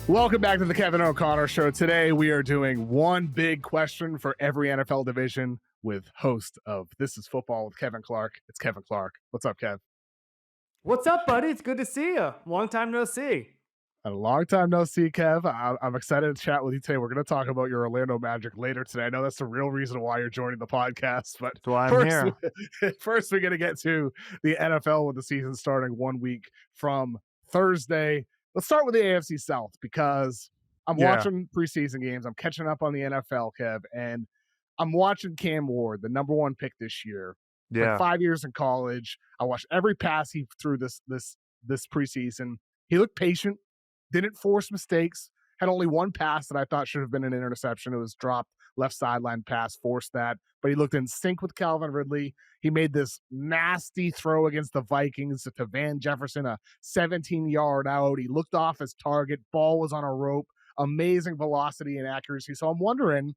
Welcome back to the Kevin O'Connor Show. Today we are doing one big question for every NFL division with host of This is Football with Kevin Clark. It's Kevin Clark. What's up, Kev? What's up, buddy? It's good to see you. Long time no see. A long time no see, Kev. I'm excited to chat with you today. We're going to talk about your Orlando Magic later today. I know that's the real reason why you're joining the podcast, but That's why I'm here. First we're going to get to the NFL with the season starting 1 week from Thursday. Let's start with the AFC South because I'm watching preseason games. I'm catching up on the NFL, Kev, and I'm watching Cam Ward, the number one pick this year. Yeah. 5 years in college. I watched every pass he threw this preseason. He looked patient, didn't force mistakes, had only one pass that I thought should have been an interception. It was dropped left sideline pass, forced that, but he looked in sync with Calvin Ridley. He made this nasty throw against the Vikings to Van Jefferson, a 17-yard out. He looked off his target. Ball was on a rope. Amazing velocity and accuracy. So I'm wondering,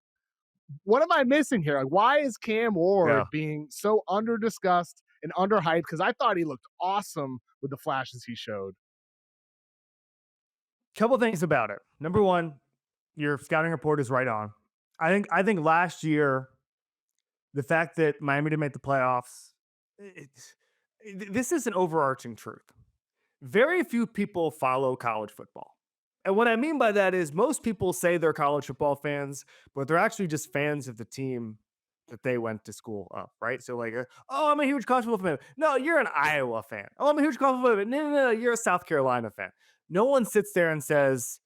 what am I missing here? Like, why is Cam Ward being so under-discussed and under-hyped? Because I thought he looked awesome with the flashes he showed. Couple things about it. Number one, your scouting report is right on. I think last year, the fact that Miami didn't make the playoffs, this is an overarching truth. Very few people follow college football. And what I mean by that is most people say they're college football fans, but they're actually just fans of the team that they went to school up, right? So like, oh, I'm a huge college football fan. No, you're an Iowa fan. Oh, I'm a huge college football fan. No, you're a South Carolina fan. No one sits there and says,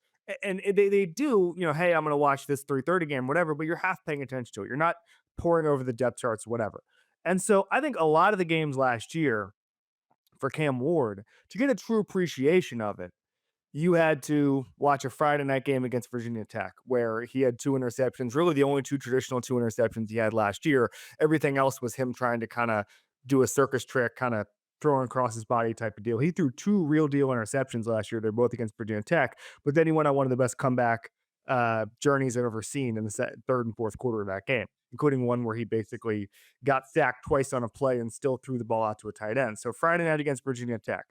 and they do, hey, I'm going to watch this 3:30 game, whatever, but you're half paying attention to it. You're not pouring over the depth charts, whatever. And so I think a lot of the games last year for Cam Ward, to get a true appreciation of it, you had to watch a Friday night game against Virginia Tech where he had 2 interceptions, really the only 2 traditional 2 interceptions he had last year. Everything else was him trying to kind of do a circus trick, kind of throwing across his body type of deal. He threw 2 real deal interceptions last year. They're both against Virginia Tech, but then he went on one of the best comeback journeys I've ever seen in the third and fourth quarter of that game, including one where he basically got sacked twice on a play and still threw the ball out to a tight end. So Friday night against Virginia Tech,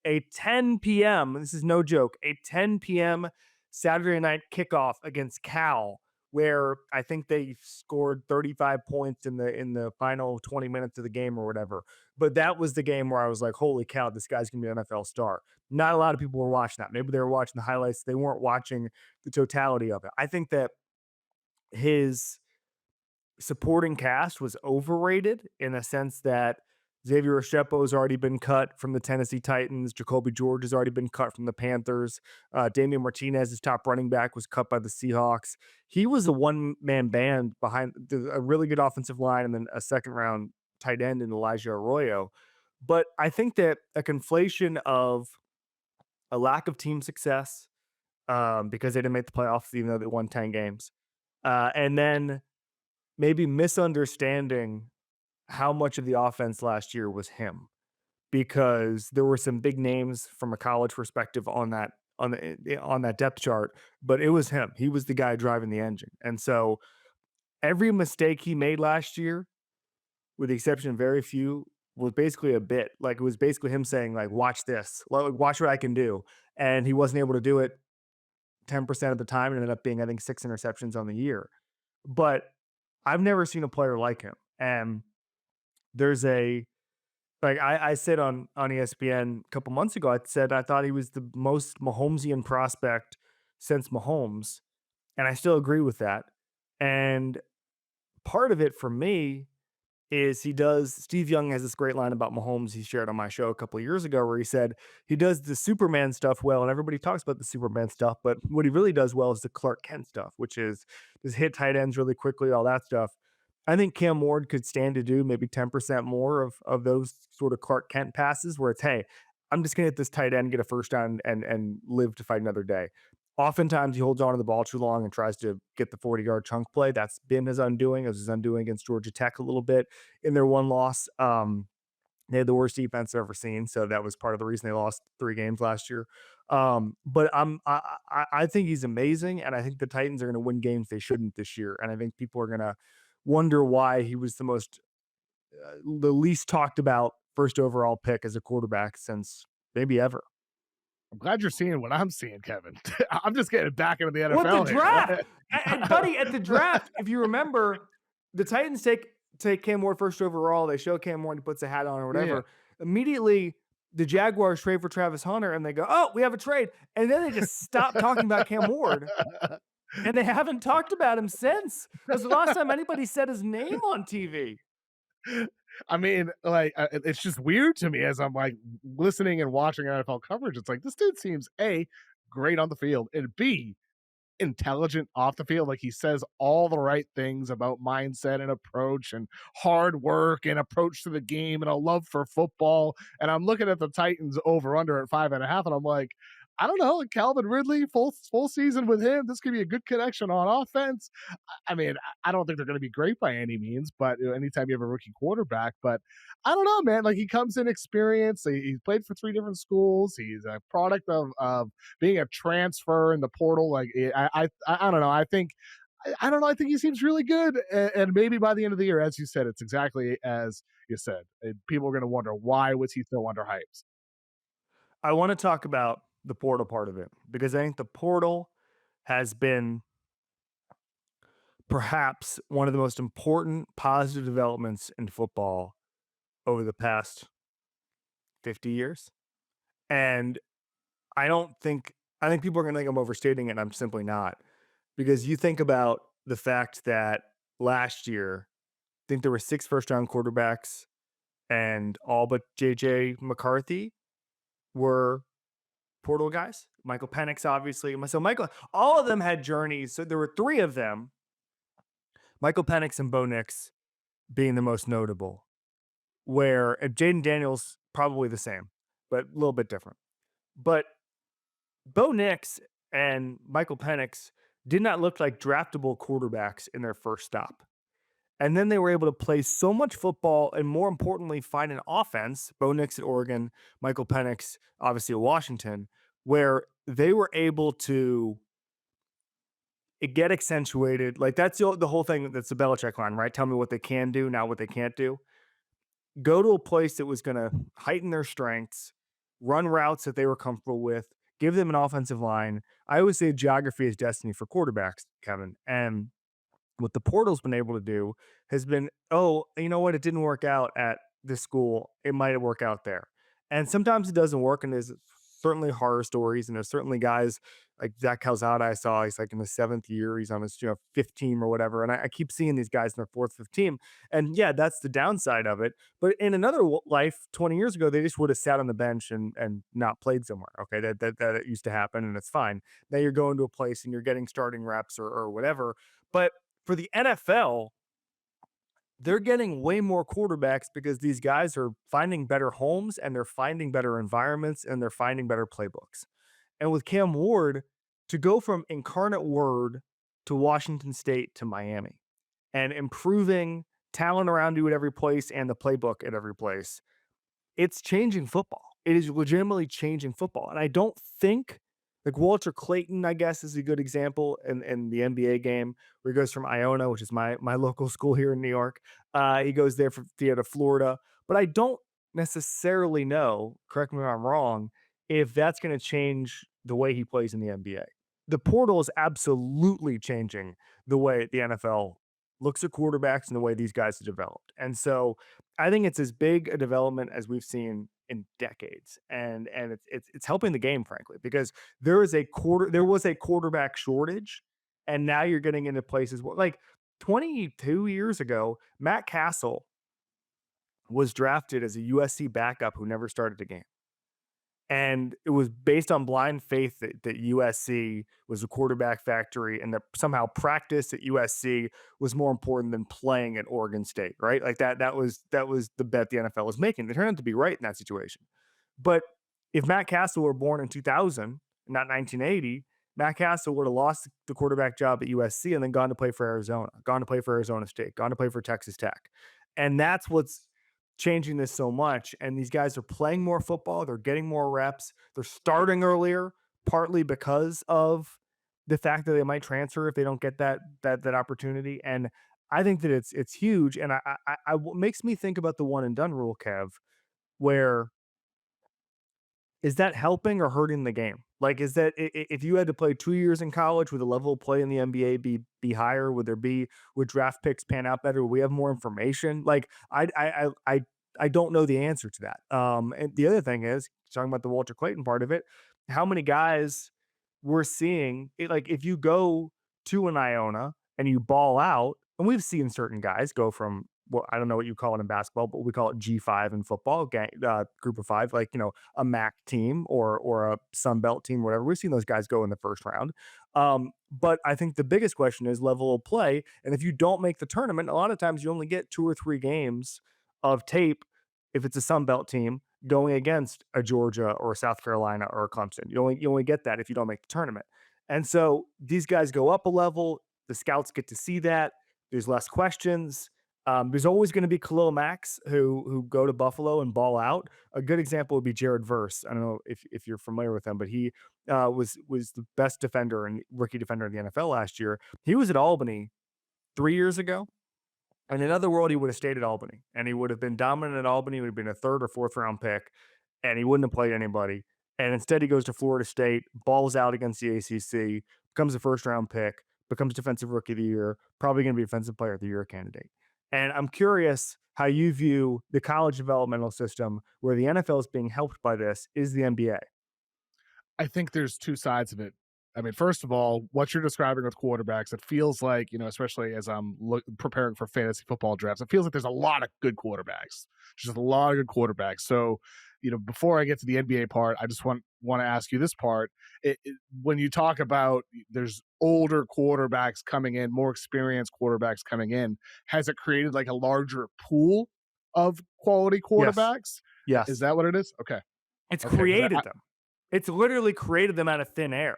a 10 p.m., this is no joke, a 10 p.m. Saturday night kickoff against Cal, where I think they scored 35 points in the final 20 minutes of the game or whatever. But that was the game where I was like, holy cow, this guy's going to be an NFL star. Not a lot of people were watching that. Maybe they were watching the highlights. They weren't watching the totality of it. I think that his supporting cast was overrated in a sense that Xavier Restrepo has already been cut from the Tennessee Titans. Jacoby George has already been cut from the Panthers. Damian Martinez, his top running back, was cut by the Seahawks. He was a one-man band behind a really good offensive line and then a second-round tight end in Elijah Arroyo. But I think that a conflation of a lack of team success because they didn't make the playoffs even though they won 10 games, and then maybe misunderstanding how much of the offense last year was him, because there were some big names from a college perspective on that depth chart, but it was him. He was the guy driving the engine. And so every mistake he made last year, with the exception of very few, was basically a bit. Like, it was basically him saying, like, watch this, watch what I can do. And he wasn't able to do it 10% of the time. It ended up being, I think, 6 interceptions on the year. But I've never seen a player like him. And there's I said on ESPN a couple months ago, I said I thought he was the most Mahomesian prospect since Mahomes, and I still agree with that. And part of it for me is Steve Young has this great line about Mahomes he shared on my show a couple of years ago where he said he does the Superman stuff well, and everybody talks about the Superman stuff, but what he really does well is the Clark Kent stuff, which is just hit tight ends really quickly, all that stuff. I think Cam Ward could stand to do maybe 10% more of those sort of Clark Kent passes where it's, hey, I'm just going to hit this tight end, get a first down, and live to fight another day. Oftentimes he holds on to the ball too long and tries to get the 40-yard chunk play. That's been his undoing. It was his undoing against Georgia Tech a little bit in their one loss. They had the worst defense I've ever seen, so that was part of the reason they lost 3 games last year. But I think he's amazing, and I think the Titans are going to win games they shouldn't this year. And I think people are going to wonder why he was the least talked about first overall pick as a quarterback since maybe ever. I'm glad you're seeing what I'm seeing, Kevin. I'm just getting back into the What the NFL draft? And here. buddy, at the draft, if you remember, the Titans take Cam Ward first overall. They show Cam Ward, he puts a hat on or Yeah. whatever. Immediately, the Jaguars trade for Travis Hunter, and they go, "Oh, we have a trade," and then they just stop talking about Cam Ward, and they haven't talked about him since. That's the last time anybody said his name on TV. I mean, like, it's just weird to me as I'm like listening and watching NFL coverage. It's like this dude seems A, great on the field, and B, intelligent off the field. Like he says all the right things about mindset and approach and hard work and approach to the game and a love for football. And I'm looking at the Titans over under at 5.5, and I'm like, I don't know, Calvin Ridley, full season with him. This could be a good connection on offense. I mean, I don't think they're going to be great by any means, but anytime you have a rookie quarterback, but I don't know, man. Like he comes in experienced. He's played for 3 different schools. He's a product of being a transfer in the portal. Like I don't know. I don't know. I think he seems really good, and maybe by the end of the year, as you said, it's exactly as you said. People are going to wonder why was he so underhyped. I want to talk about the portal part of it because I think the portal has been perhaps one of the most important positive developments in football over the past 50 years. And I think people are going to think I'm overstating it. And I'm simply not. Because you think about the fact that last year, I think there were 6 first round quarterbacks, and all but JJ McCarthy were portal guys. Michael Penix, obviously. So all of them had journeys. So there were 3 of them. Michael Penix and Bo Nix being the most notable. Where Jaden Daniels probably the same, but a little bit different. But Bo Nix and Michael Penix did not look like draftable quarterbacks in their first stop. And then they were able to play so much football and, more importantly, find an offense, Bo Nix at Oregon, Michael Penix, obviously at Washington, where they were able to get accentuated. Like that's the whole thing. That's the Belichick line, right? Tell me what they can do, not what they can't do. Go to a place that was going to heighten their strengths, run routes that they were comfortable with, give them an offensive line. I always say geography is destiny for quarterbacks, Kevin. And what the portal's been able to do has been, oh, you know what? It didn't work out at this school. It might work out there. And sometimes it doesn't work. And there's certainly horror stories. And there's certainly guys like Zach Calzada I saw. He's like in the 7th year. He's on his 5th team or whatever. And I keep seeing these guys in their 4th, 5th team. And yeah, that's the downside of it. But in another life, 20 years ago, they just would have sat on the bench and not played somewhere. Okay, that used to happen, and it's fine. Now you're going to a place and you're getting starting reps or whatever. But for the NFL, they're getting way more quarterbacks because these guys are finding better homes and they're finding better environments and they're finding better playbooks. And with Cam Ward, to go from Incarnate Word to Washington State to Miami and improving talent around you at every place and the playbook at every place, it's changing football. It is legitimately changing football. And I don't think like Walter Clayton, I guess, is a good example in the NBA game where he goes from Iona, which is my local school here in New York. He goes there to Florida. But I don't necessarily know, correct me if I'm wrong, if that's going to change the way he plays in the NBA. The portal is absolutely changing the way the NFL looks at quarterbacks and the way these guys have developed. And so I think it's as big a development as we've seen in decades. And it's helping the game, frankly, because there was a quarterback shortage. And now you're getting into places where, like 22 years ago, Matt Castle was drafted as a USC backup who never started a game. And it was based on blind faith that USC was a quarterback factory and that somehow practice at USC was more important than playing at Oregon State, right? Like that was the bet the NFL was making. They turned out to be right in that situation. But if Matt Castle were born in 2000, not 1980, Matt Castle would have lost the quarterback job at USC and then gone to play for Arizona, gone to play for Arizona State, gone to play for Texas Tech. And that's what's changing this so much. And these guys are playing more football. They're getting more reps. They're starting earlier, partly because of the fact that they might transfer if they don't get that opportunity. And I think that it's huge. And what makes me think about the one and done rule, Kev, where Is that helping or hurting the game? Like, is that if you had to play 2 years in college, would the level of play in the NBA be higher? Would draft picks pan out better? Would we have more information? Like, I don't know the answer to that. And the other thing is, talking about the Walter Clayton part of it, how many guys we're seeing like, if you go to an Iona and you ball out, and we've seen certain guys go from, well, I don't know what you call it in basketball, but we call it G5 in football, group of five, like, a MAC team or a Sun Belt team, whatever. We've seen those guys go in the first round. But I think the biggest question is level of play. And if you don't make the tournament, a lot of times you only get 2 or 3 games of tape if it's a Sun Belt team going against a Georgia or a South Carolina or a Clemson. You only get that if you don't make the tournament. And so these guys go up a level. The scouts get to see that. There's less questions. There's always going to be Khalil Macks who go to Buffalo and ball out. A good example would be Jared Verse. I don't know if you're familiar with him, but he was the best defender and rookie defender in the NFL last year. He was at Albany 3 years ago. And in another world, he would have stayed at Albany, and he would have been dominant at Albany. He would have been a third or fourth round pick, and he wouldn't have played anybody. And instead, he goes to Florida State, balls out against the ACC, becomes a first round pick, becomes defensive rookie of the year, probably going to be defensive player of the year candidate. And I'm curious how you view the college developmental system where the NFL is being helped by this is the NBA. I think there's two sides of it. I mean, first of all, what you're describing with quarterbacks, it feels like, especially as I'm preparing for fantasy football drafts, it feels like there's a lot of good quarterbacks, just a lot of good quarterbacks. So, before I get to the NBA part, I just want to ask you this part. When you talk about there's older quarterbacks coming in, more experienced quarterbacks coming in, has it created like a larger pool of quality quarterbacks? Yes. Is that what it is? Okay. It's created them. It's literally created them out of thin air.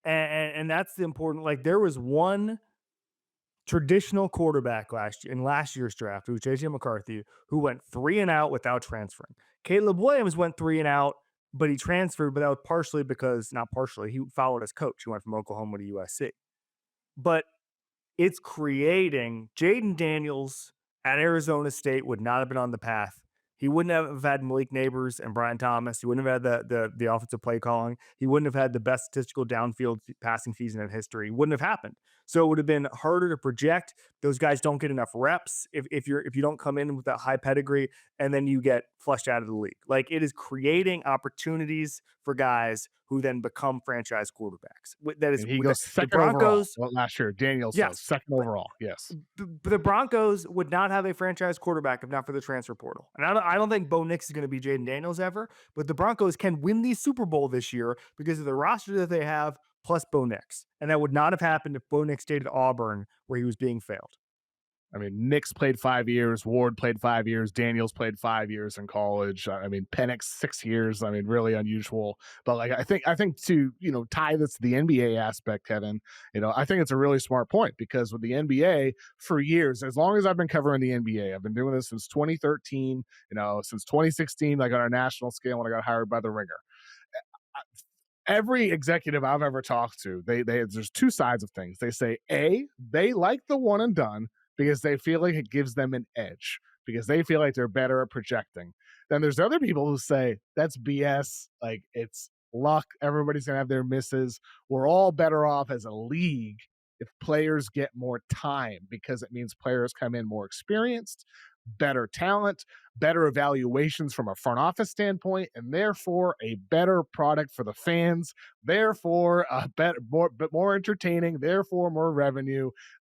And that's the important. Like, there was one traditional quarterback last year's draft, who was JJ McCarthy, who went 3-and-out without transferring. Caleb Williams went 3-and-out, but he transferred, but that was partially because, not partially, he followed his coach. He went from Oklahoma to USC. But it's creating Jaden Daniels at Arizona State would not have been on the path. He wouldn't have had Malik Neighbors and Brian Thomas. He wouldn't have had the offensive play calling. He wouldn't have had the best statistical downfield passing season in history. It wouldn't have happened. So it would have been harder to project. Those guys don't get enough reps if you don't come in with that high pedigree, and then you get flushed out of the league. Like, it is creating opportunities for guys who then become franchise quarterbacks. That is, and he goes second the Broncos overall. Last year, Daniels, yes, second overall. Yes, the Broncos would not have a franchise quarterback if not for the transfer portal. And I don't think Bo Nix is going to be Jaden Daniels ever, but the Broncos can win the Super Bowl this year because of the roster that they have plus Bo Nix. And that would not have happened if Bo Nix stayed at Auburn where he was being failed. I mean, Nix played 5 years, Ward played 5 years, Daniels played 5 years in college. I mean, Penix 6 years. I mean, really unusual. But like, I think to tie this to the NBA aspect, Kevin, I think it's a really smart point, because with the NBA for years, as long as I've been covering the NBA, I've been doing this since 2013. Since 2016, like on a national scale when I got hired by the Ringer. Every executive I've ever talked to, there's two sides of things. They say, A, they like the one and done, because they feel like it gives them an edge, because they feel like they're better at projecting. Then there's other people who say that's BS. Like, it's luck. Everybody's going to have their misses. We're all better off as a league if players get more time, because it means players come in more experienced, better talent, better evaluations from a front office standpoint, and therefore a better product for the fans, therefore more entertaining, therefore more revenue.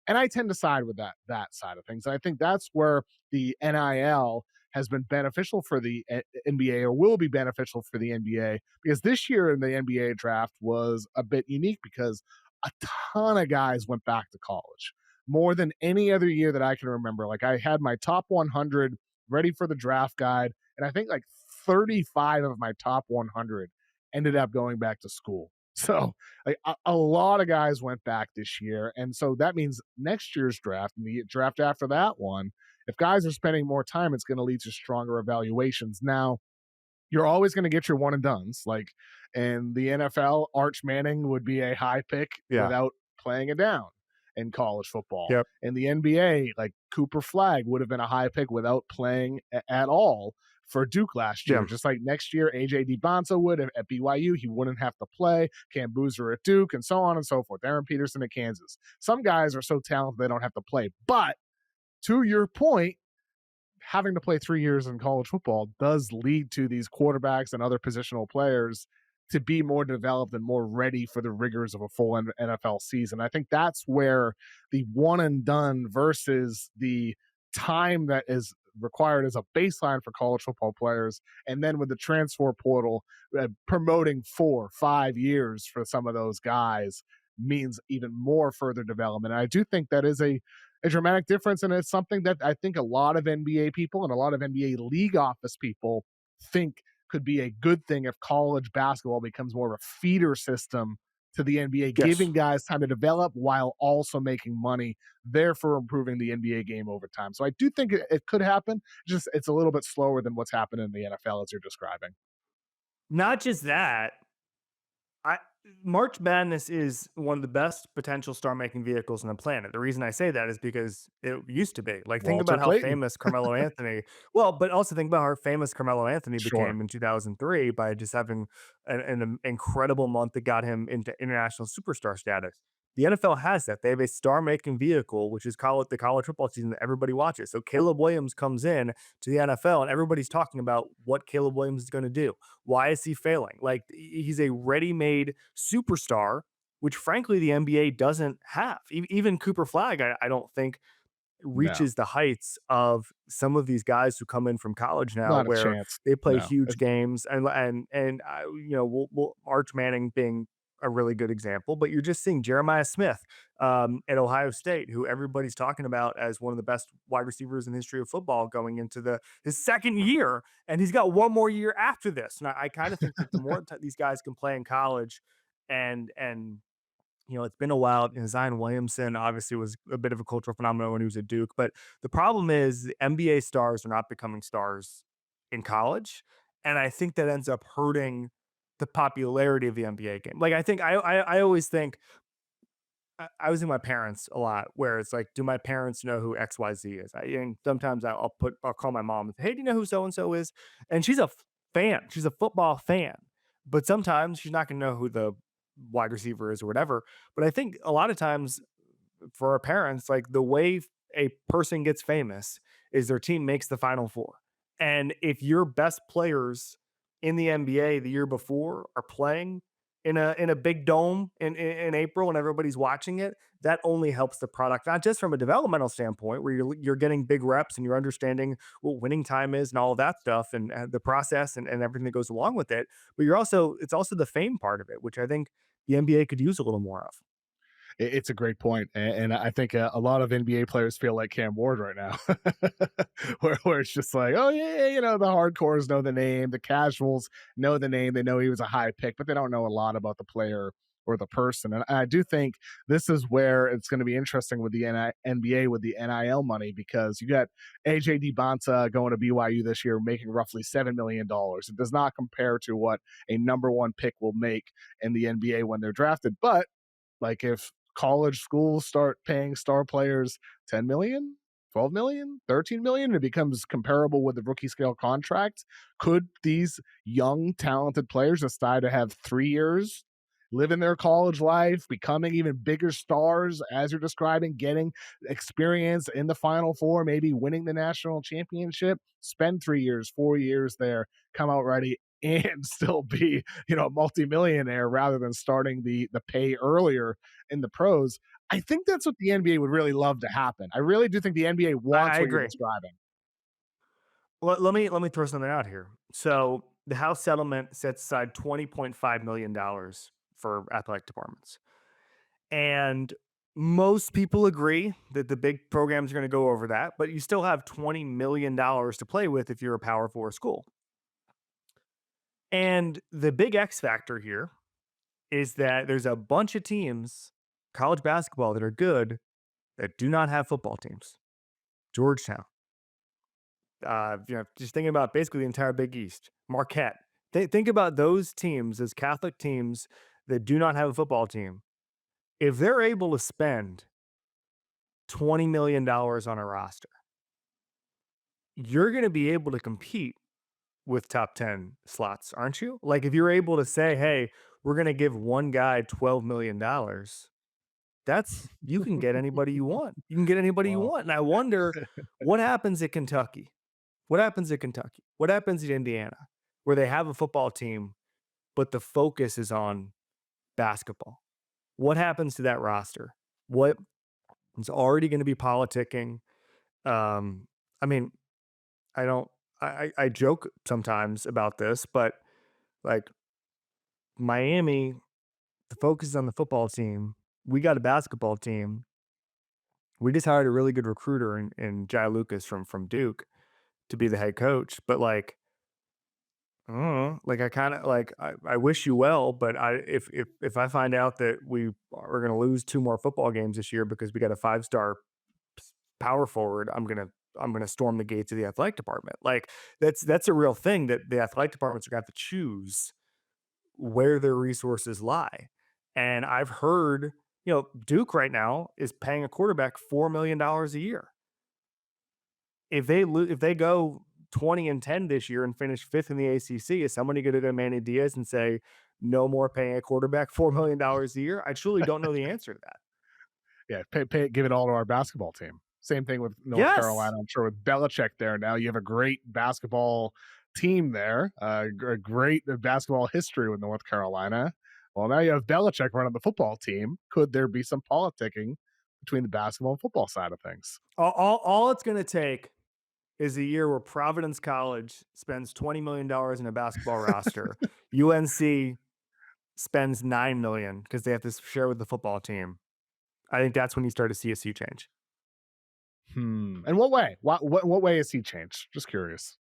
And I tend to side with that side of things. And I think that's where the NIL has been beneficial for the NBA, or will be beneficial for the NBA, because this year in the NBA draft was a bit unique because a ton of guys went back to college, more than any other year that I can remember. Like, I had my top 100 ready for the draft guide, and I think like 35 of my top 100 ended up going back to school. So like, a lot of guys went back this year. And so that means next year's draft and the draft after that one, if guys are spending more time, it's going to lead to stronger evaluations. Now, you're always going to get your one and dones. Like in the NFL, Arch Manning would be a high pick without playing it down in college football. Yep. In the NBA, like Cooper Flagg would have been a high pick without playing at all for Duke last Yeah. year. Just like next year, AJ DeBonta would at BYU, he wouldn't have to play. Cam Boozer at Duke, and so on and so forth. Aaron Peterson at Kansas. Some guys are so talented they don't have to play. But to your point, having to play 3 years in college football does lead to these quarterbacks and other positional players to be more developed and more ready for the rigors of a full NFL season. I think that's where the one and done versus the time that is required as a baseline for college football players, and then with the transfer portal promoting 4 or 5 years for some of those guys means even more further development. And I do think that is a dramatic difference, and it's something that I think a lot of NBA people and a lot of NBA league office people think could be a good thing if college basketball becomes more of a feeder system to the NBA, Yes. giving guys time to develop while also making money, therefore improving the NBA game over time. So I do think it could happen. Just it's a little bit slower than what's happened in the NFL as you're describing. Not just that, I March Madness is one of the best potential star-making vehicles on the planet. The reason I say that is because it used to be. Like, think Walter about how Clayton. famous Carmelo Anthony but also think about how famous Carmelo Anthony Sure. became in 2003 by just having an incredible month that got him into international superstar status. The NFL has that. They have a star-making vehicle, which is the college football season that everybody watches. So Caleb Williams comes in to the NFL, and everybody's talking about what Caleb Williams is going to do. Why is he failing? Like, he's a ready-made superstar, which frankly the NBA doesn't have. Even Cooper Flag, I don't think No, reaches the heights of some of these guys who come in from college now, not a where chance. they play No. huge games, and Arch Manning being a really good example, but you're just seeing Jeremiah Smith at Ohio State, who everybody's talking about as one of the best wide receivers in the history of football going into his second year, and he's got one more year after this. And I kind of think that the more these guys can play in college, and it's been a while. And Zion Williamson obviously was a bit of a cultural phenomenon when he was at Duke, but the problem is the NBA stars are not becoming stars in college, and I think that ends up hurting the popularity of the NBA game. Like, I think I always think I was in my parents a lot, where it's like, do my parents know who XYZ is? And sometimes I'll call my mom and say, hey, do you know who so and so is? And she's a fan. She's a football fan, but sometimes she's not going to know who the wide receiver is or whatever. But I think a lot of times for our parents, like, the way a person gets famous is their team makes the Final Four. And if your best players in the NBA the year before are playing in a big dome in April and everybody's watching it, that only helps the product, not just from a developmental standpoint where you're getting big reps and you're understanding what winning time is and all of that stuff, and the process and everything that goes along with it, but it's also the fame part of it, which I think the NBA could use a little more of. It's a great point, and I think a lot of NBA players feel like Cam Ward right now, where it's just like, oh yeah, the hardcores know the name, the casuals know the name, they know he was a high pick, but they don't know a lot about the player or the person. And I do think this is where it's going to be interesting with the NBA with the NIL money, because you got AJ DeBonta going to BYU this year making roughly $7 million. It does not compare to what a number one pick will make in the NBA when they're drafted, but like if college schools start paying star players 10 million, 12 million, 13 million, it becomes comparable with the rookie scale contract. Could these young, talented players decide to have 3 years, living their college life, becoming even bigger stars, as you're describing, getting experience in the Final Four, maybe winning the national championship, spend 3 years, 4 years there, come out ready, and still be, a multimillionaire rather than starting the pay earlier in the pros. I think that's what the NBA would really love to happen. I really do think the NBA wants I what you're agree. describing. Well, let me throw something out here. So the House settlement sets aside $20.5 million for athletic departments, and most people agree that the big programs are going to go over that, but you still have $20 million to play with if you're a Power Four school. And the big X factor here is that there's a bunch of teams, college basketball, that are good that do not have football teams. Georgetown, just thinking about basically the entire Big East, Marquette. Think about those teams as Catholic teams that do not have a football team. If they're able to spend $20 million on a roster, you're going to be able to compete with top 10 slots, aren't you? Like if you're able to say, "Hey, we're going to give one guy $12 million," that's you can get anybody you want. You can get anybody you Well, want. And I wonder what happens at Kentucky? What happens at Kentucky? What happens at Indiana where they have a football team but the focus is on basketball? What happens to that roster? What is already going to be politicking? Um, I mean, I don't. I joke sometimes about this, but like Miami, the focus is on the football team. We got a basketball team. We just hired a really good recruiter in Jai Lucas from Duke to be the head coach. But like, I don't know, like I kind of like I wish you well, but if I find out that we are going to lose two more football games this year because we got a 5-star power forward, I'm gonna storm the gates of the athletic department. Like that's a real thing that the athletic departments are gonna have to choose where their resources lie. And I've heard, Duke right now is paying a quarterback $4 million a year. If they go 20-10 this year and finish fifth in the ACC, is somebody going to go to Manny Diaz and say no more paying a quarterback $4 million a year? I truly don't know the answer to that. yeah, give it all to our basketball team. Same thing with North Yes. Carolina. I'm sure with Belichick there now, you have a great basketball team there, a great basketball history with North Carolina. Well, now you have Belichick running the football team. Could there be some politicking between the basketball and football side of things? All it's going to take is a year where Providence College spends $20 million in a basketball roster. UNC spends $9 million because they have to share with the football team. I think that's when you start to see a sea change. In what way? What way has he changed? Just curious.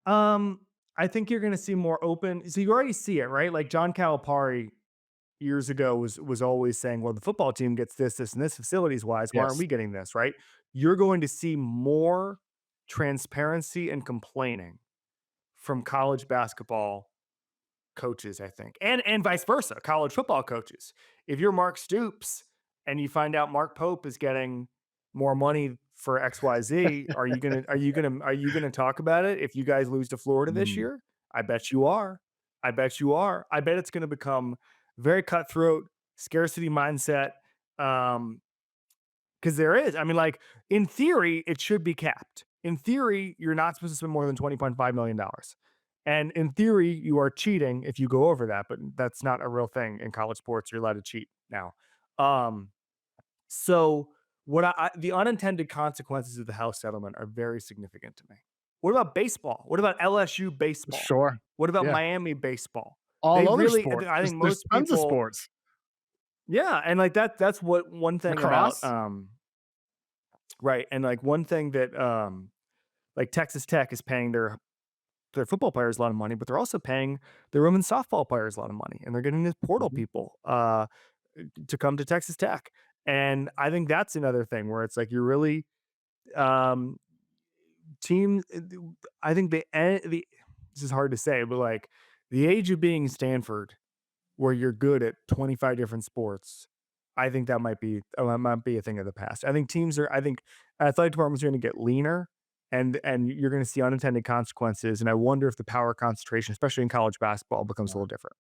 I think you're going to see more open. So you already see it, right? Like John Calipari years ago was always saying, "Well, the football team gets this, and this facilities wise. Why aren't Yes. we getting this?" Right? You're going to see more transparency and complaining from college basketball coaches, I think, and vice versa, college football coaches. If you're Mark Stoops and you find out Mark Pope is getting more money for XYZ, are you gonna talk about it if you guys lose to Florida this Mm, year? I bet you are. I bet you are. I bet it's gonna become very cutthroat, scarcity mindset. Um, because there is. I mean, like in theory, it should be capped. In theory, you're not supposed to spend more than $20.5 million. And in theory, you are cheating if you go over that, but that's not a real thing in college sports. You're allowed to cheat now. Um, so the unintended consequences of the House settlement are very significant to me. What about baseball? What about LSU baseball? sure. What about Yeah. Miami baseball? They All other really, sports. I think There's most tons of people, sports. yeah, and like that's what one thing about Lacrosse. right, and like one thing that like Texas Tech is paying their football players a lot of money, but they're also paying their women's softball players a lot of money, and they're getting these portal Mhm. people to come to Texas Tech. And I think that's another thing where it's like you're really um team I think the this is hard to say, but like the age of being Stanford where you're good at 25 different sports, I think that might be a thing of the past. I think athletic departments are going to get leaner and you're going to see unintended consequences. And I wonder if the power concentration, especially in college basketball, becomes a little different.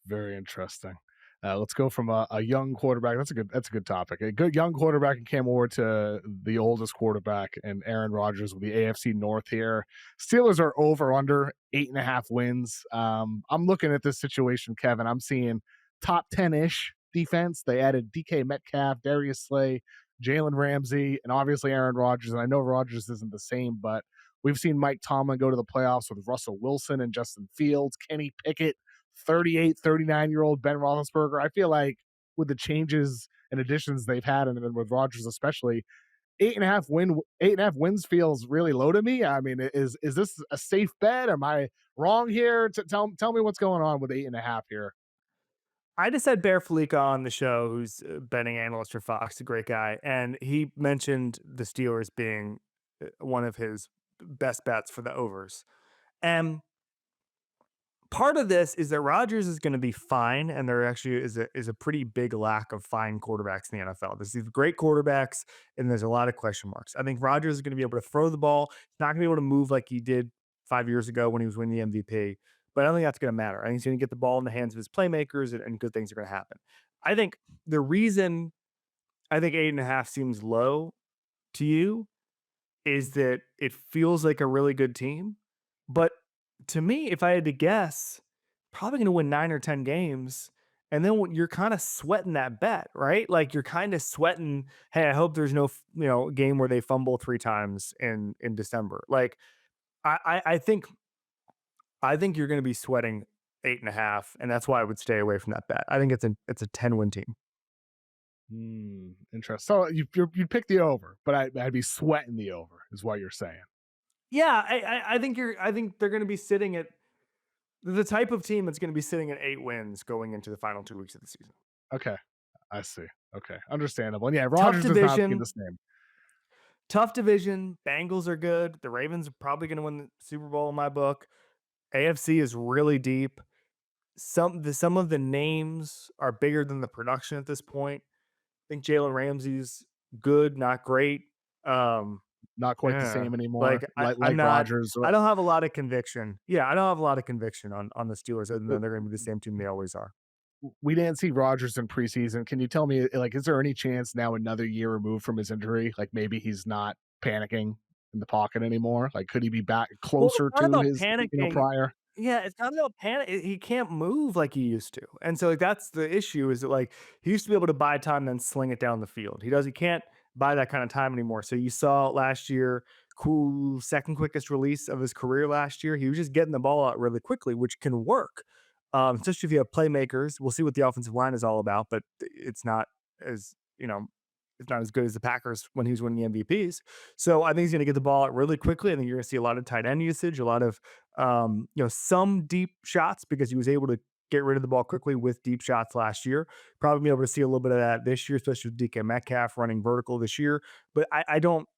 Very interesting. Let's go from a young quarterback. That's a good topic. A good young quarterback in Cam Ward to the oldest quarterback and Aaron Rodgers with the AFC North here. Steelers are over under 8.5 wins. I'm looking at this situation, Kevin. I'm seeing top 10-ish defense. They added DK Metcalf, Darius Slay, Jalen Ramsey, and obviously Aaron Rodgers. And I know Rodgers isn't the same, but we've seen Mike Tomlin go to the playoffs with Russell Wilson and Justin Fields, Kenny Pickett, 38, 39-year-old Ben Roethlisberger. I feel like with the changes and additions they've had, and then with Rodgers especially, 8.5 wins feels really low to me. I mean, is this a safe bet? Am I wrong here? Tell me what's going on with 8.5 here. I just had Bear Felica on the show, who's a betting analyst for Fox, a great guy. And he mentioned the Steelers being one of his best bets for the overs. And part of this is that Rodgers is going to be fine, and there actually is a pretty big lack of fine quarterbacks in the NFL. There's these great quarterbacks, and there's a lot of question marks. I think Rodgers is going to be able to throw the ball. He's not going to be able to move like he did 5 years ago when he was winning the MVP. But I don't think that's going to matter. I think he's going to get the ball in the hands of his playmakers, and good things are going to happen. I think the reason I think 8.5 seems low to you is that it feels like a really good team. But to me, if I had to guess, probably going to win 9 or 10 games. And then you're kind of sweating that bet, right? Like you're kind of sweating, hey, I hope there's no, game where they fumble 3 times in December. Like I think you're going to be sweating 8.5, and that's why I would stay away from that bet. I think it's a 10-win team. Interesting. So you'd pick the over, but I'd be sweating the over, is what you're saying. Yeah, I think they're going to be sitting at the type of team that's going to be sitting at 8 wins going into the final 2 weeks of the season. Okay, I see. Okay, understandable. And yeah, Rodgers does not seem the same. Tough division. Bengals are good. The Ravens are probably going to win the Super Bowl in my book. AFC is really deep. Some of the names are bigger than the production at this point. I think Jalen Ramsey's good, not great. Not quite the same anymore. Like Rodgers. I don't have a lot of conviction. Yeah, I don't have a lot of conviction on the Steelers, other than they're going to be the same team they always are. We didn't see Rodgers in preseason. Can you tell me, like, is there any chance now, another year removed from his injury, like maybe he's not panicking in the pocket anymore? Like, could he be back closer to his prior? Yeah, it's not about panic. He can't move like he used to, and so like that's the issue. Is that like he used to be able to buy time and then sling it down the field. He can't buy that kind of time anymore. So you saw last year, second quickest release of his career last year. He was just getting the ball out really quickly, which can work, especially if you have playmakers. We'll see what the offensive line is all about, but it's not as it's not as good as the Packers when he was winning the MVPs. So I think he's going to get the ball out really quickly. I think you're going to see a lot of tight end usage, a lot of some deep shots, because he was able to get rid of the ball quickly with deep shots last year. Probably be able to see a little bit of that this year, especially with DK Metcalf running vertical this year. But I don't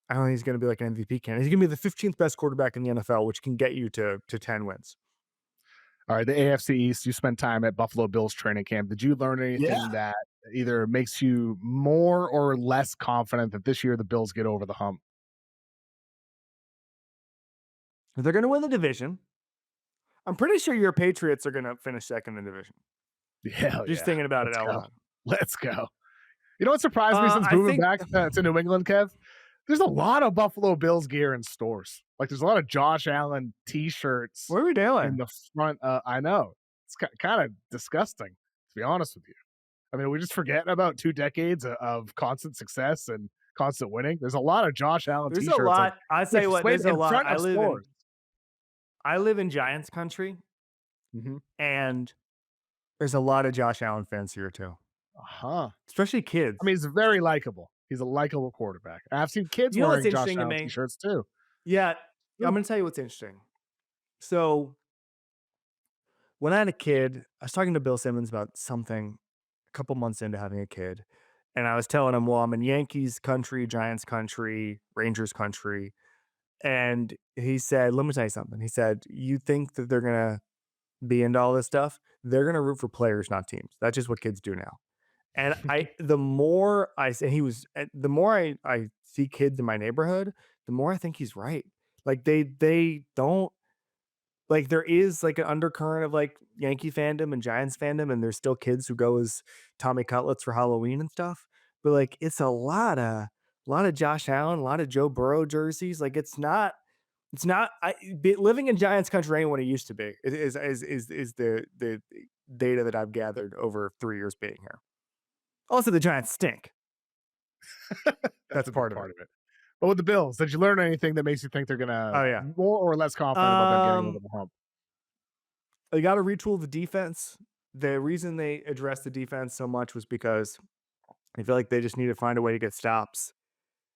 think he's going to be like an MVP candidate. He's going to be the 15th best quarterback in the NFL, which can get you to 10 wins. All right, the AFC East, you spent time at Buffalo Bills training camp. Did you learn anything that either makes you more or less confident that this year the Bills get over the hump? They're going to win the division. I'm pretty sure your Patriots are going to finish second in the division. Yeah, just thinking about it out loud. Let's go. You know what surprised me since moving back to New England, Kev? There's a lot of Buffalo Bills gear in stores. Like, there's a lot of Josh Allen T-shirts. What are we doing? In the front. I know. It's kind of disgusting, to be honest with you. I mean, we just forgetting about 2 decades of constant success and constant winning. There's a lot of Josh Allen T-shirts. There's a lot. I tell you what, there's a lot. I live in Giants country, and there's a lot of Josh Allen fans here too. Especially kids. I mean, he's very likable. He's a likable quarterback. I've seen kids wearing Josh Allen T-shirts too. Yeah, I'm going to tell you what's interesting. So when I had a kid, I was talking to Bill Simmons about something a couple months into having a kid. And I was telling him, well, I'm in Yankees country, Giants country, Rangers country. And he said, let me tell you something. He said, you think that they're going to be into all this stuff? They're going to root for players, not teams. That's just what kids do now. And the more I see kids in my neighborhood, the more I think he's right. Like they don't, like, there is like an undercurrent of like Yankee fandom and Giants fandom, and there's still kids who go as Tommy Cutlets for Halloween and stuff. But like, it's a lot of Josh Allen, a lot of Joe Burrow jerseys. Like, it's not. Living in Giants country ain't what it used to be. It is the data that I've gathered over 3 years being here. Also, the Giants stink. That's part of it. But with the Bills, did you learn anything that makes you think they're gonna more or less confident about them getting over the hump? They got to retool the defense. The reason they addressed the defense so much was because I feel like they just need to find a way to get stops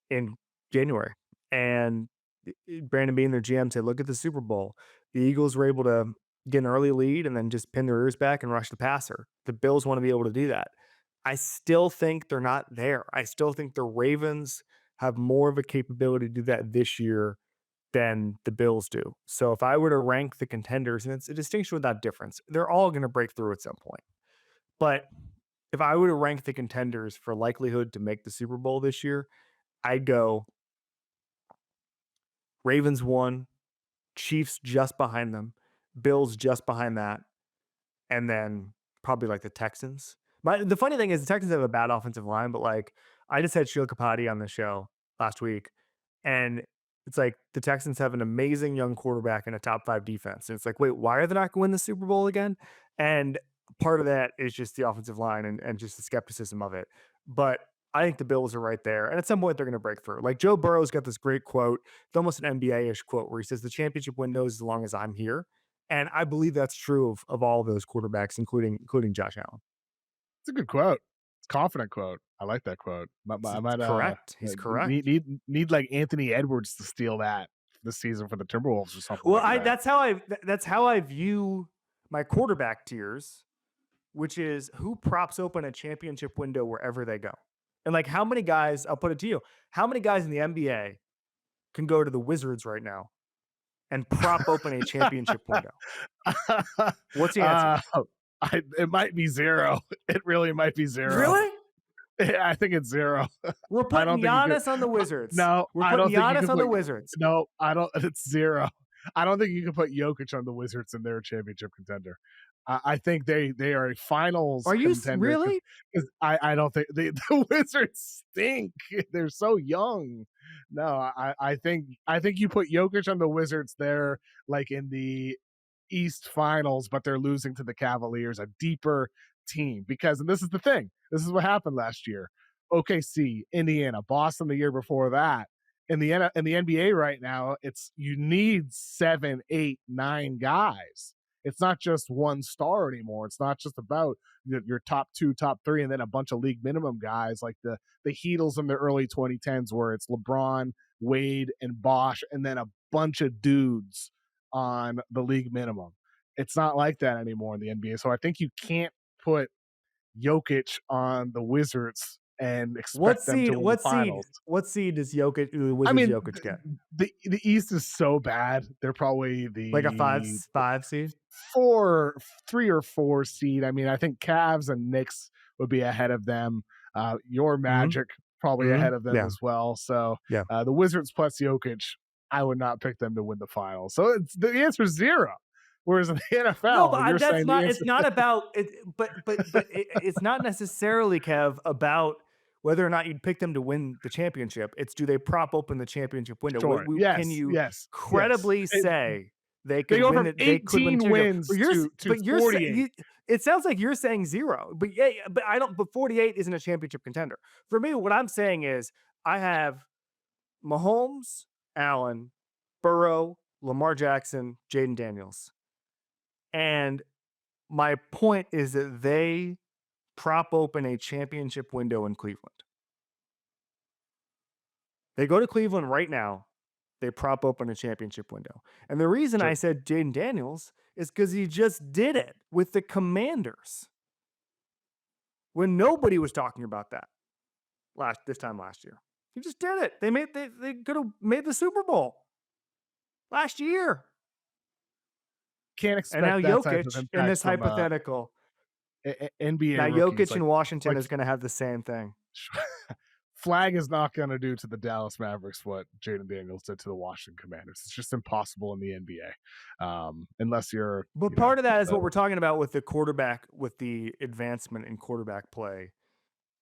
in January. And Brandon Beane, their GM, said, look at the Super Bowl. The Eagles were able to get an early lead and then just pin their ears back and rush the passer. The Bills want to be able to do that. I still think they're not there. I still think the Ravens have more of a capability to do that this year than the Bills do. So if I were to rank the contenders, and it's a distinction without difference, they're all going to break through at some point. But if I were to rank the contenders for likelihood to make the Super Bowl this year, I'd go Ravens 1, Chiefs just behind them, Bills just behind that, and then probably like the Texans. But the funny thing is the Texans have a bad offensive line, but like I just had Sheila Kapati on the show last week, and it's like the Texans have an amazing young quarterback and a top 5 defense. And it's like, wait, why are they not going to win the Super Bowl again? And part of that is just the offensive line and just the skepticism of it. But I think the Bills are right there. And at some point, they're going to break through. Like Joe Burrow's got this great quote. It's almost an NBA-ish quote where he says, the championship window is as long as I'm here. And I believe that's true of all of those quarterbacks, including Josh Allen. It's a good quote. It's a confident quote. I like that quote. I might, correct. He's correct. Need like Anthony Edwards to steal that this season for the Timberwolves or something. Well, like that's how I view my quarterback tiers, which is who props open a championship window wherever they go. And like how many guys, I'll put it to you, how many guys in the NBA can go to the Wizards right now and prop open a championship window? What's the answer? It might be 0. It really might be 0. Really? I think it's 0. We're putting Giannis on the Wizards. No, we're putting Giannis on the Wizards. No, I don't. It's 0. I don't think you can put Jokic on the Wizards and they're a championship contender. I think they are a finals. Are you contender. really? I don't think the Wizards stink. They're so young. No, I think you put Jokic on the Wizards. They're like in the East Finals, but they're losing to the Cavaliers, a deeper team. And this is the thing. This is what happened last year. OKC, Indiana, Boston the year before that. In the NBA right now, you need 7, 8, 9 guys. It's not just one star anymore. It's not just about your top 2, top 3, and then a bunch of league minimum guys like the Heatles in the early 2010s, where it's LeBron, Wade, and Bosh, and then a bunch of dudes on the league minimum. It's not like that anymore in the NBA. So I think you can't put Jokic on the Wizards and expect them to win the finals. What seed does Jokic get? The East is so bad. They're probably like a 5 seed, 3 or 4 seed. I mean, I think Cavs and Knicks would be ahead of them. Your Magic probably ahead of them as well. So the Wizards plus Jokic, I would not pick them to win the finals. So the answer is 0. Whereas in the NFL, no, but that's not. It's not about it. But it's not necessarily, Kev, about whether or not you'd pick them to win the championship. It's do they prop open the championship window? Sure. Can you credibly say they could go win from it? 18 wins to 48. It sounds like you're saying 0. But I don't. But 48 isn't a championship contender for me. What I'm saying is I have Mahomes, Allen, Burrow, Lamar Jackson, Jaden Daniels. And my point is that they prop open a championship window in Cleveland. They go to Cleveland right now. They prop open a championship window. And the reason I said Jaden Daniels is because he just did it with the Commanders when nobody was talking about that this time last year. He just did it. They could have made the Super Bowl last year. Can't expect. And now that Jokic in this hypothetical NBA. Now Jokic in Washington is going to have the same thing. Flag is not going to do to the Dallas Mavericks what Jaden Daniels did to the Washington Commanders. It's just impossible in the NBA, unless you're. But part of that is what we're talking about with the quarterback, with the advancement in quarterback play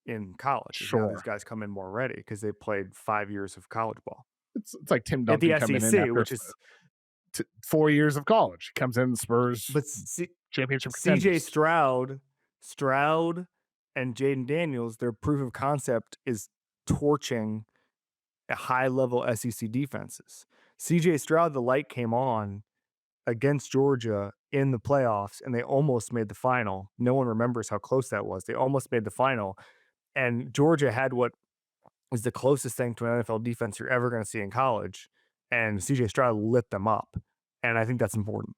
in college. Sure, these guys come in more ready because they played 5 years of college ball. It's like Tim Duncan at the coming SEC, in which is 4 years of college. He comes in Spurs, but championship. CJ Stroud, and Jaden Daniels, their proof of concept is torching a high-level SEC defenses. CJ Stroud, the light came on against Georgia in the playoffs, and they almost made the final. No one remembers how close that was. They almost made the final, and Georgia had what is the closest thing to an NFL defense you're ever going to see in college, and CJ Stroud lit them up, and I think that's important.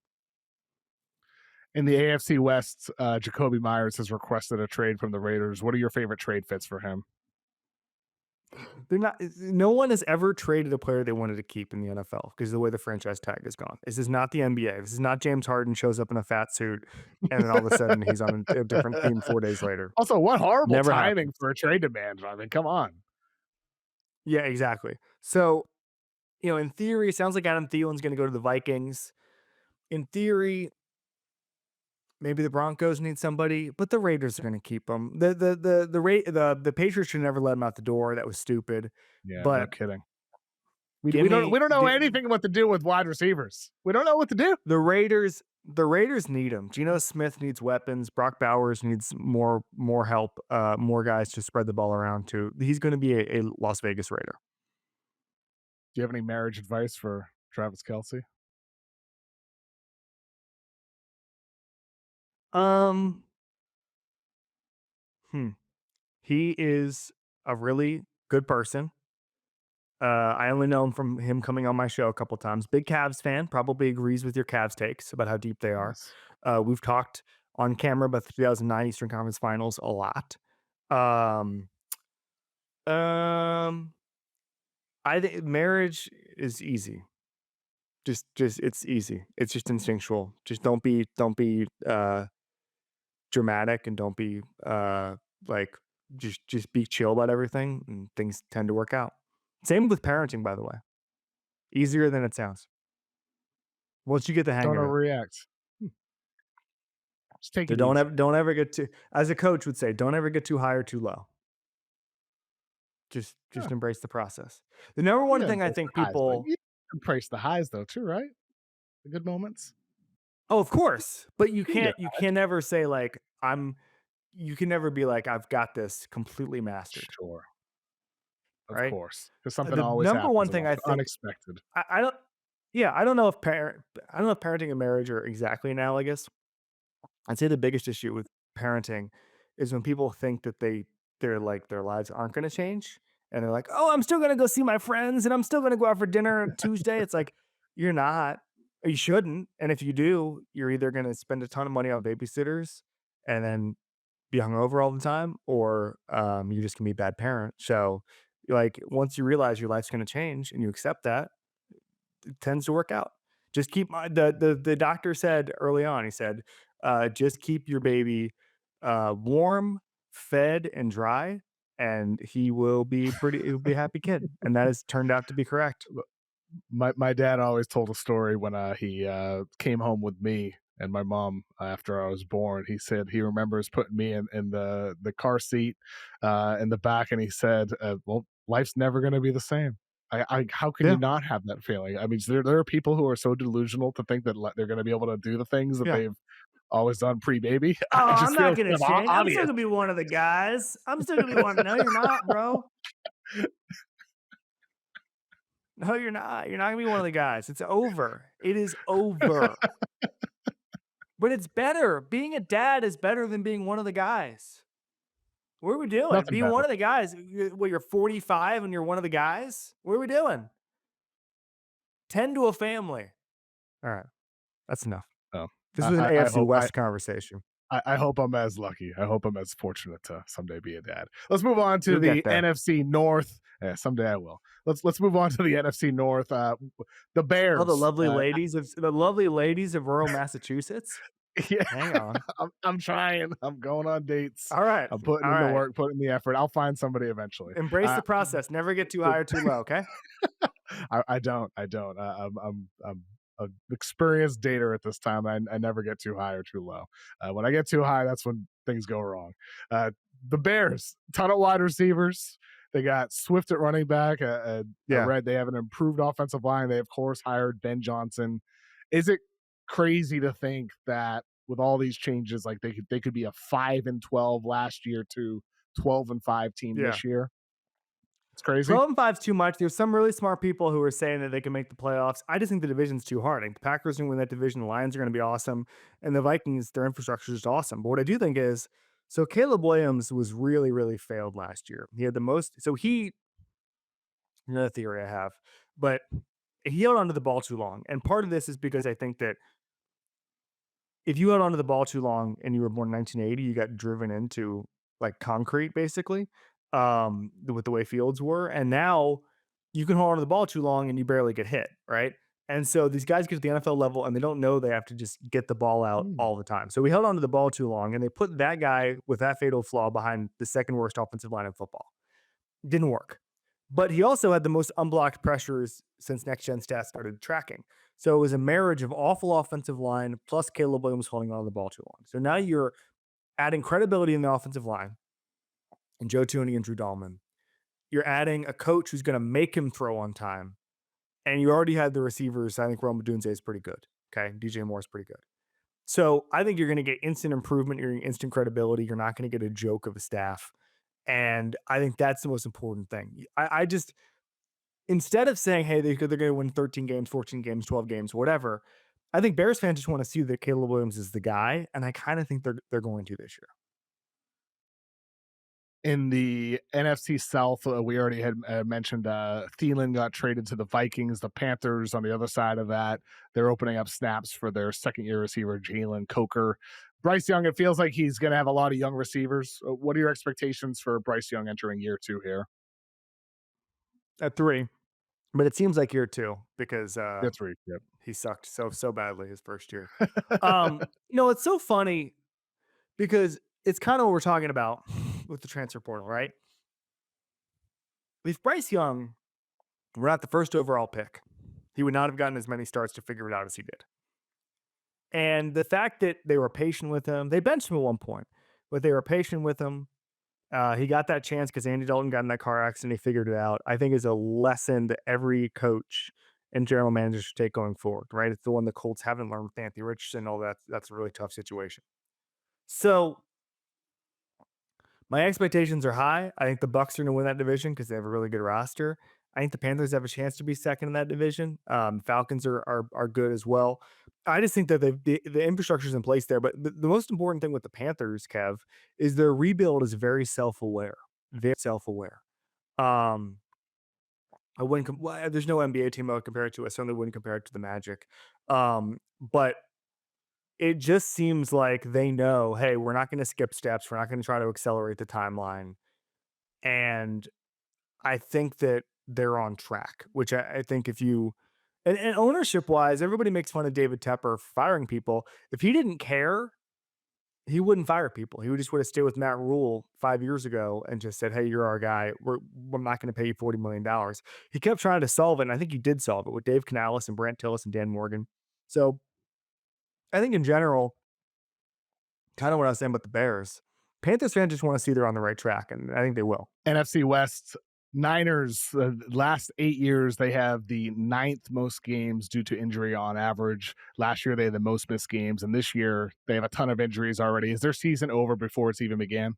In the AFC West, Jacoby Myers has requested a trade from the Raiders. What are your favorite trade fits for him? They're not. No one has ever traded a player they wanted to keep in the NFL because of the way the franchise tag has gone. This is not the NBA. This is not James Harden shows up in a fat suit and then all of a sudden he's on a different team 4 days later. Also, what horrible Never timing happened. for a trade demand. I mean, come on. Yeah, exactly. So, in theory, it sounds like Adam Thielen's going to go to the Vikings. In theory, maybe the Broncos need somebody, but the Raiders are going to keep him. The Patriots should never let him out the door. That was stupid. Yeah, no But kidding. We, give we don't me we don't know gi- anything what to do with wide receivers. We don't know what to do. the Raiders. The Raiders need him. Geno Smith needs weapons. Brock Bowers needs more help. More guys to spread the ball around to. He's going to be a Las Vegas Raider. Do you have any marriage advice for Travis Kelce? Um, hmm. He is a really good person. I only know him from him coming on my show a couple times. Big Cavs fan, probably agrees with your Cavs takes about how deep they are. Nice. We've talked on camera about the 2009 Eastern Conference Finals a lot. Um, um, I think marriage is easy. Just it's easy. It's just instinctual. Just don't be dramatic and don't be like just be chill about everything and things tend to work out. Same with parenting, by the way. Easier than it sounds. Once you get the hang Don't of it. overreact. Hmm. Just take So it easy. don't ever get too, as a coach would say, don't ever get too high or too low. Just Yeah, embrace the process. The number you one gotta thing I embrace the think highs, but people you embrace the highs though too, right? The good moments. Oh, of course. But you You can get can never say like you can never be like I've got this completely mastered, sure, of right? course, because something The always number happens one in thing life, I think unexpected. I don't yeah, I don't know if parenting and marriage are exactly analogous. I'd say the biggest issue with parenting is when people think that their lives aren't going to change and they're like, "Oh, I'm still going to go see my friends and I'm still going to go out for dinner on Tuesday." It's like you're not. Or you shouldn't. And if you do, you're either going to spend a ton of money on babysitters and then be hungover all the time, or you're just going to be a bad parent. So, like, once you realize your life's going to change and you accept that, it tends to work out. Just keep the doctor said early on, he said, just keep your baby warm, fed, and dry, and he'll be a happy kid. And that has turned out to be correct. My dad always told a story when he came home with me and my mom after I was born. He said he remembers putting me in the car seat in the back, and he said, "Well, life's never going to be the same." How can you Yeah. not have that feeling? I mean, there are people who are so delusional to think that they're going to be able to do the things that Yeah. they've always done pre-baby. Oh, I I'm just feel not it's gonna kind of change. I'm still obvious. gonna be one of the guys. I'm still gonna be one. No, you're not, bro. No, you're not. You're not gonna be one of the guys. It's over. It is over. But it's better. Being a dad is better than being one of the guys. What are we doing? Nothing Being one better. of the guys. You're 45 and you're one of the guys? What are we doing? Tend to a family. All right. That's enough. Oh, This was an I AFC hope West conversation. I hope I'm as lucky. I hope I'm as fortunate to someday be a dad. Let's move on to You'll get the there. NFC North. Yeah, someday I will. Let's move on to the NFC North. The Bears. Oh, the lovely ladies of rural Massachusetts. Yeah, Hang on. I'm trying. I'm going on dates. All right. I'm putting All in the right. work, putting in the effort. I'll find somebody eventually. Embrace the process. Never get too The- high or too low. Okay. I don't. I'm an experienced dater at this time. I never get too high or too low. When I get too high, that's when things go wrong. The Bears, ton of wide receivers. They got Swift at running back. I Yeah. read they have an improved offensive line. They of course hired Ben Johnson. Is it crazy to think that with all these changes, like they could be a 5-12 last year to 12-5 team Yeah. this year? It's crazy. 12-5 is too much. There's some really smart people who are saying that they can make the playoffs. I just think the division's too hard. I think the Packers are going to win that division. The Lions are going to be awesome. And the Vikings, their infrastructure is just awesome. But what I do think is, so Caleb Williams was really, really failed last year. He had the most, another theory I have, but he held onto the ball too long. And part of this is because I think that if you held onto the ball too long and you were born in 1980, you got driven into like concrete, basically. with the way fields were. And now you can hold on to the ball too long and you barely get hit, right? And so these guys get to the NFL level and they don't know they have to just get the ball out Mm. all the time. So we held on to the ball too long and they put that guy with that fatal flaw behind the second worst offensive line in football. Didn't work. But he also had the most unblocked pressures since next gen stats started tracking. So it was a marriage of awful offensive line plus Caleb Williams holding on to the ball too long. So now you're adding credibility in the offensive line and Joe Tooney and Drew Dahlman. You're adding a coach who's going to make him throw on time. And you already had the receivers. I think Rome Odunze is pretty good. Okay. DJ Moore is pretty good. So I think you're going to get instant improvement. You're getting instant credibility. You're not going to get a joke of a staff. And I think that's the most important thing. I just, instead of saying, hey, they're going to win 13 games, 14 games, 12 games, whatever, I think Bears fans just want to see that Caleb Williams is the guy. And I kind of think they're going to this year. In the NFC South, we already had mentioned Thielen got traded to the Vikings. The Panthers on the other side of that, they're opening up snaps for their second-year receiver, Jalen Coker. Bryce Young, it feels like he's going to have a lot of young receivers. What are your expectations for Bryce Young entering year 2 here? At 3. But it seems like year 2 because Year 3, yep. he sucked so badly his first year. It's so funny because it's kind of what we're talking about with the transfer portal, right? If Bryce Young were not the first overall pick, he would not have gotten as many starts to figure it out as he did. And the fact that they were patient with him, they benched him at one point, but they were patient with him. He got that chance because Andy Dalton got in that car accident. He figured it out. I think is a lesson that every coach and general manager should take going forward, right? It's the one the Colts haven't learned with Anthony Richardson. All that. That's a really tough situation. So my expectations are high. I think the Bucs are going to win that division because they have a really good roster. I think the Panthers have a chance to be second in that division. Falcons are good as well. I just think that the infrastructure is in place there. But the most important thing with the Panthers, Kev, is their rebuild is very self-aware. Very self-aware. I wouldn't. There's no NBA team I would compare it to. I certainly wouldn't compare it to the Magic. But it just seems like they know, hey, we're not going to skip steps. We're not going to try to accelerate the timeline. And I think that they're on track, which I think if you, and ownership wise, everybody makes fun of David Tepper firing people. If he didn't care, he wouldn't fire people. He would just would have stayed with Matt Rule 5 years ago and just said, hey, you're our guy. We're not going to pay you $40 million. He kept trying to solve it. And I think he did solve it with Dave Canales and Brant Tillis and Dan Morgan. So I think in general, kind of what I was saying about the Bears, Panthers fans just want to see they're on the right track, and I think they will. NFC West, Niners, last 8 years, they have the 9th most games due to injury on average. Last year, they had the most missed games, and this year, they have a ton of injuries already. Is their season over before it's even began?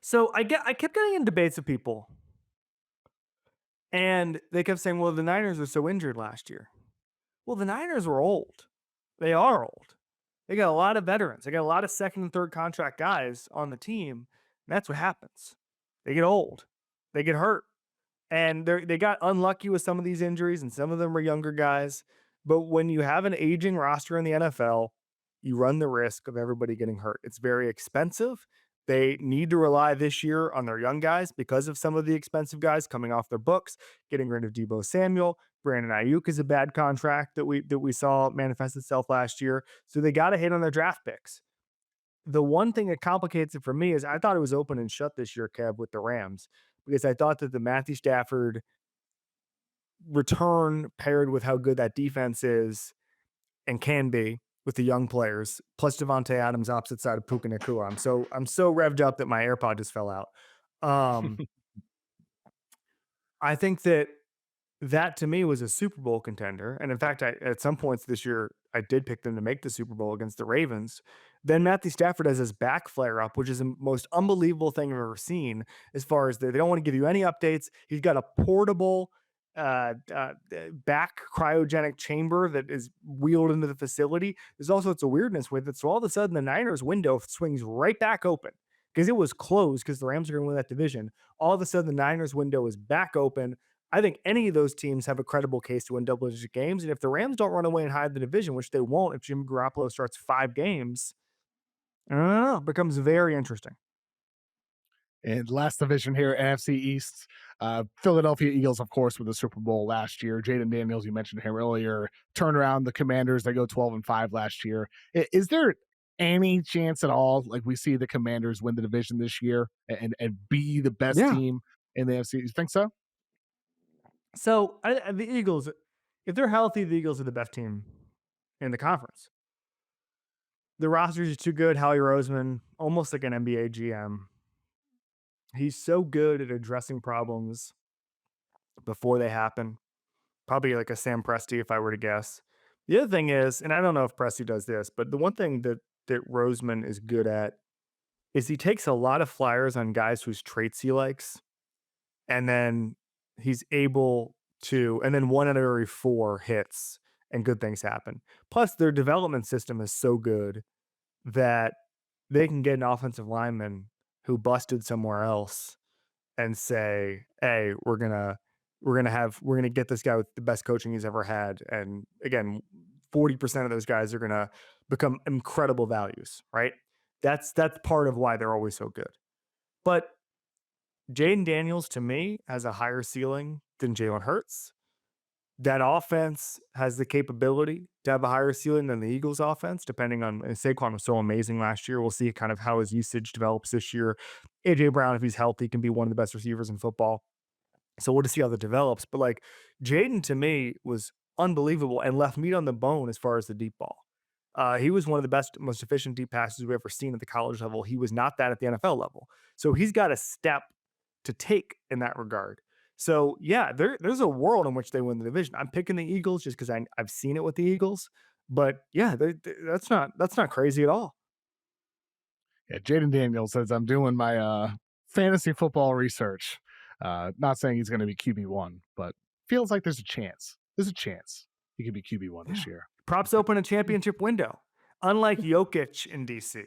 So I kept getting in debates with people, and they kept saying, well, the Niners were so injured last year. Well, the Niners were old. They are old. They got a lot of veterans. They got a lot of second and third contract guys on the team. And that's what happens. They get old. They get hurt. And they got unlucky with some of these injuries, and some of them were younger guys. But when you have an aging roster in the NFL, you run the risk of everybody getting hurt. It's very expensive. They need to rely this year on their young guys because of some of the expensive guys coming off their books, getting rid of Deebo Samuel. Brandon Ayuk is a bad contract that we saw manifest itself last year. So they got to hit on their draft picks. The one thing that complicates it for me is I thought it was open and shut this year, Kev, with the Rams, because I thought that the Matthew Stafford return paired with how good that defense is and can be with the young players, plus Devontae Adams opposite side of Puka Nacua. I'm so revved up that my AirPod just fell out. I think that to me was a Super Bowl contender. And in fact, at some points this year, I did pick them to make the Super Bowl against the Ravens. Then Matthew Stafford has his back flare up, which is the most unbelievable thing I've ever seen as far as they don't want to give you any updates. He's got a portable back cryogenic chamber that is wheeled into the facility. There's all sorts of weirdness with it. So all of a sudden the Niners window swings right back open because it was closed because the Rams are going to win that division. All of a sudden the Niners window is back open. I think any of those teams have a credible case to win double-digit games. And if the Rams don't run away and hide the division, which they won't if Jimmy Garoppolo starts 5 games, I don't know, it becomes very interesting. And last division here, NFC East. Philadelphia Eagles, of course, with the Super Bowl last year. Jaden Daniels, you mentioned him earlier, turned around the Commanders. They go 12-5 last year. Is there any chance at all, like we see the Commanders win the division this year and be the best Yeah. team in the NFC? You think so? So the Eagles, if they're healthy, the Eagles are the best team in the conference. The roster is too good. Howie Roseman, almost like an NBA GM. He's so good at addressing problems before they happen. Probably like a Sam Presti, if I were to guess. The other thing is, and I don't know if Presti does this, but the one thing that Roseman is good at is he takes a lot of flyers on guys whose traits he likes, and then he's able to, and then 1 out of every 4 hits, and good things happen. Plus, their development system is so good that they can get an offensive lineman who busted somewhere else and say, "Hey, we're gonna get this guy with the best coaching he's ever had." And again, 40% of those guys are gonna become incredible values, right? That's part of why they're always so good. But Jaden Daniels, to me, has a higher ceiling than Jalen Hurts. That offense has the capability to have a higher ceiling than the Eagles' offense, depending on, and Saquon was so amazing last year. We'll see kind of how his usage develops this year. AJ Brown, if he's healthy, can be one of the best receivers in football. So we'll just see how that develops. But like Jaden to me was unbelievable and left meat on the bone as far as the deep ball. He was one of the best, most efficient deep passes we've ever seen at the college level. He was not that at the NFL level. So he's got a step to take in that regard. So yeah, there's a world in which they win the division. I'm picking the Eagles just because I've seen it with the Eagles. But yeah, that's not crazy at all. Yeah, Jaden Daniels says I'm doing my fantasy football research. Not saying he's going to be QB1, but feels like there's a chance. There's a chance he could be QB1 this year. Props open a championship window, unlike Jokic in DC.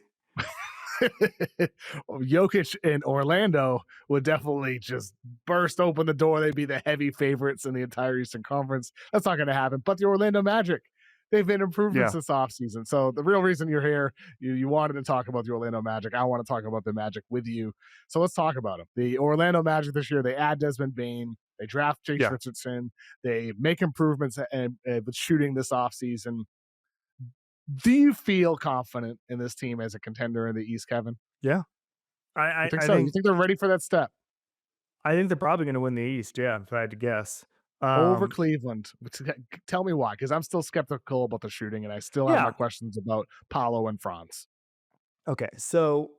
Jokic in Orlando would definitely just burst open the door. They'd be the heavy favorites in the entire Eastern Conference. That's not going to happen. But the Orlando Magic, they've made improvements this offseason. So the real reason you're here, you wanted to talk about the Orlando Magic. I want to talk about the Magic with you. So let's talk about them. The Orlando Magic this year, they add Desmond Bane. They draft Chase Richardson. They make improvements with shooting this offseason. Do you feel confident in this team as a contender in the East, Kevin? Yeah. I think so. You think they're ready for that step? I think they're probably going to win the East. Yeah, if I had to guess. Over Cleveland. Tell me why, because I'm still skeptical about the shooting, and I still have my questions about Paolo and Franz. Okay, so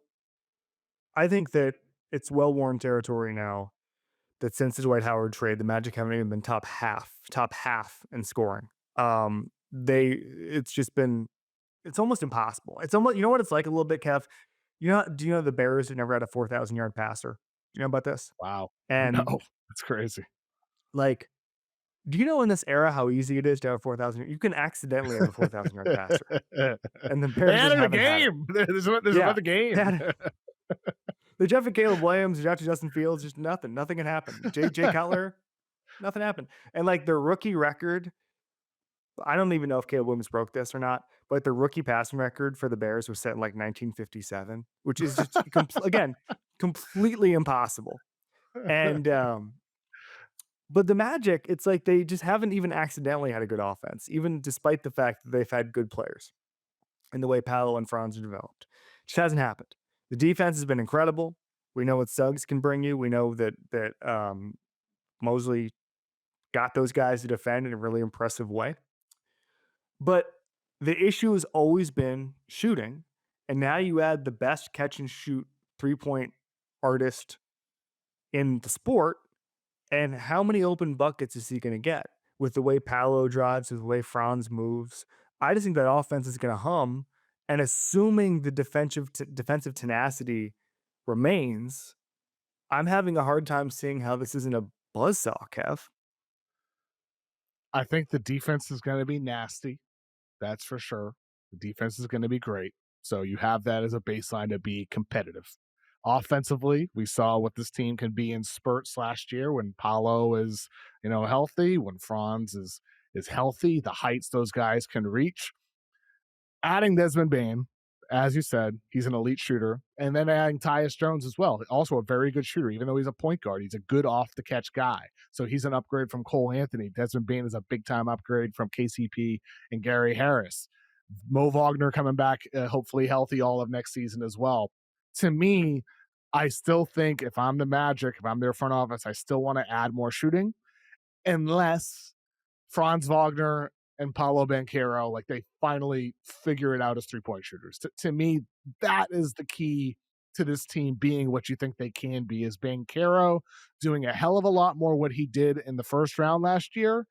I think that it's well-worn territory now that since the Dwight Howard trade, the Magic haven't even been top half in scoring. It's almost impossible. It's almost, you know what it's like a little bit, Kev? Do you know the Bears have never had a 4,000-yard passer? Do you know about this? Wow. And no, that's crazy. Like, do you know in this era how easy it is to have a 4,000? You can accidentally have a 4,000-yard passer. And the Bears added a game. There's another game. The Jeff and Caleb Williams, the Justin Fields, just nothing. Nothing can happen. Jay Cutler, nothing happened. And like their rookie record, I don't even know if Caleb Williams broke this or not, but the rookie passing record for the Bears was set in like 1957, which is just again completely impossible. And but the Magic, it's like they just haven't even accidentally had a good offense, even despite the fact that they've had good players in the way Paolo and Franz are developed. It just hasn't happened. The defense has been incredible. We know what Suggs can bring you. We know that Mosley got those guys to defend in a really impressive way. But the issue has always been shooting. And now you add the best catch and shoot 3-point artist in the sport. And how many open buckets is he going to get with the way Paolo drives, with the way Franz moves? I just think that offense is going to hum. And assuming the defensive tenacity remains, I'm having a hard time seeing how this isn't a buzzsaw, Kev. I think the defense is going to be nasty. That's for sure. The defense is going to be great. So you have that as a baseline to be competitive. Offensively, we saw what this team can be in spurts last year when Paolo is, healthy, when Franz is healthy, the heights those guys can reach. Adding Desmond Bane as you said, he's an elite shooter. And then adding Tyus Jones as well, also a very good shooter, even though he's a point guard. He's a good off the catch guy. So he's an upgrade from Cole Anthony. Desmond Bane is a big time upgrade from KCP and Gary Harris. Mo Wagner coming back, hopefully healthy all of next season as well. To me, I still think if I'm the Magic, if I'm their front office, I still want to add more shooting, unless Franz Wagner and Paolo Banchero, like they finally figure it out as 3-point shooters. To me, that is the key to this team being what you think they can be, is Banchero doing a hell of a lot more what he did in the first round last year.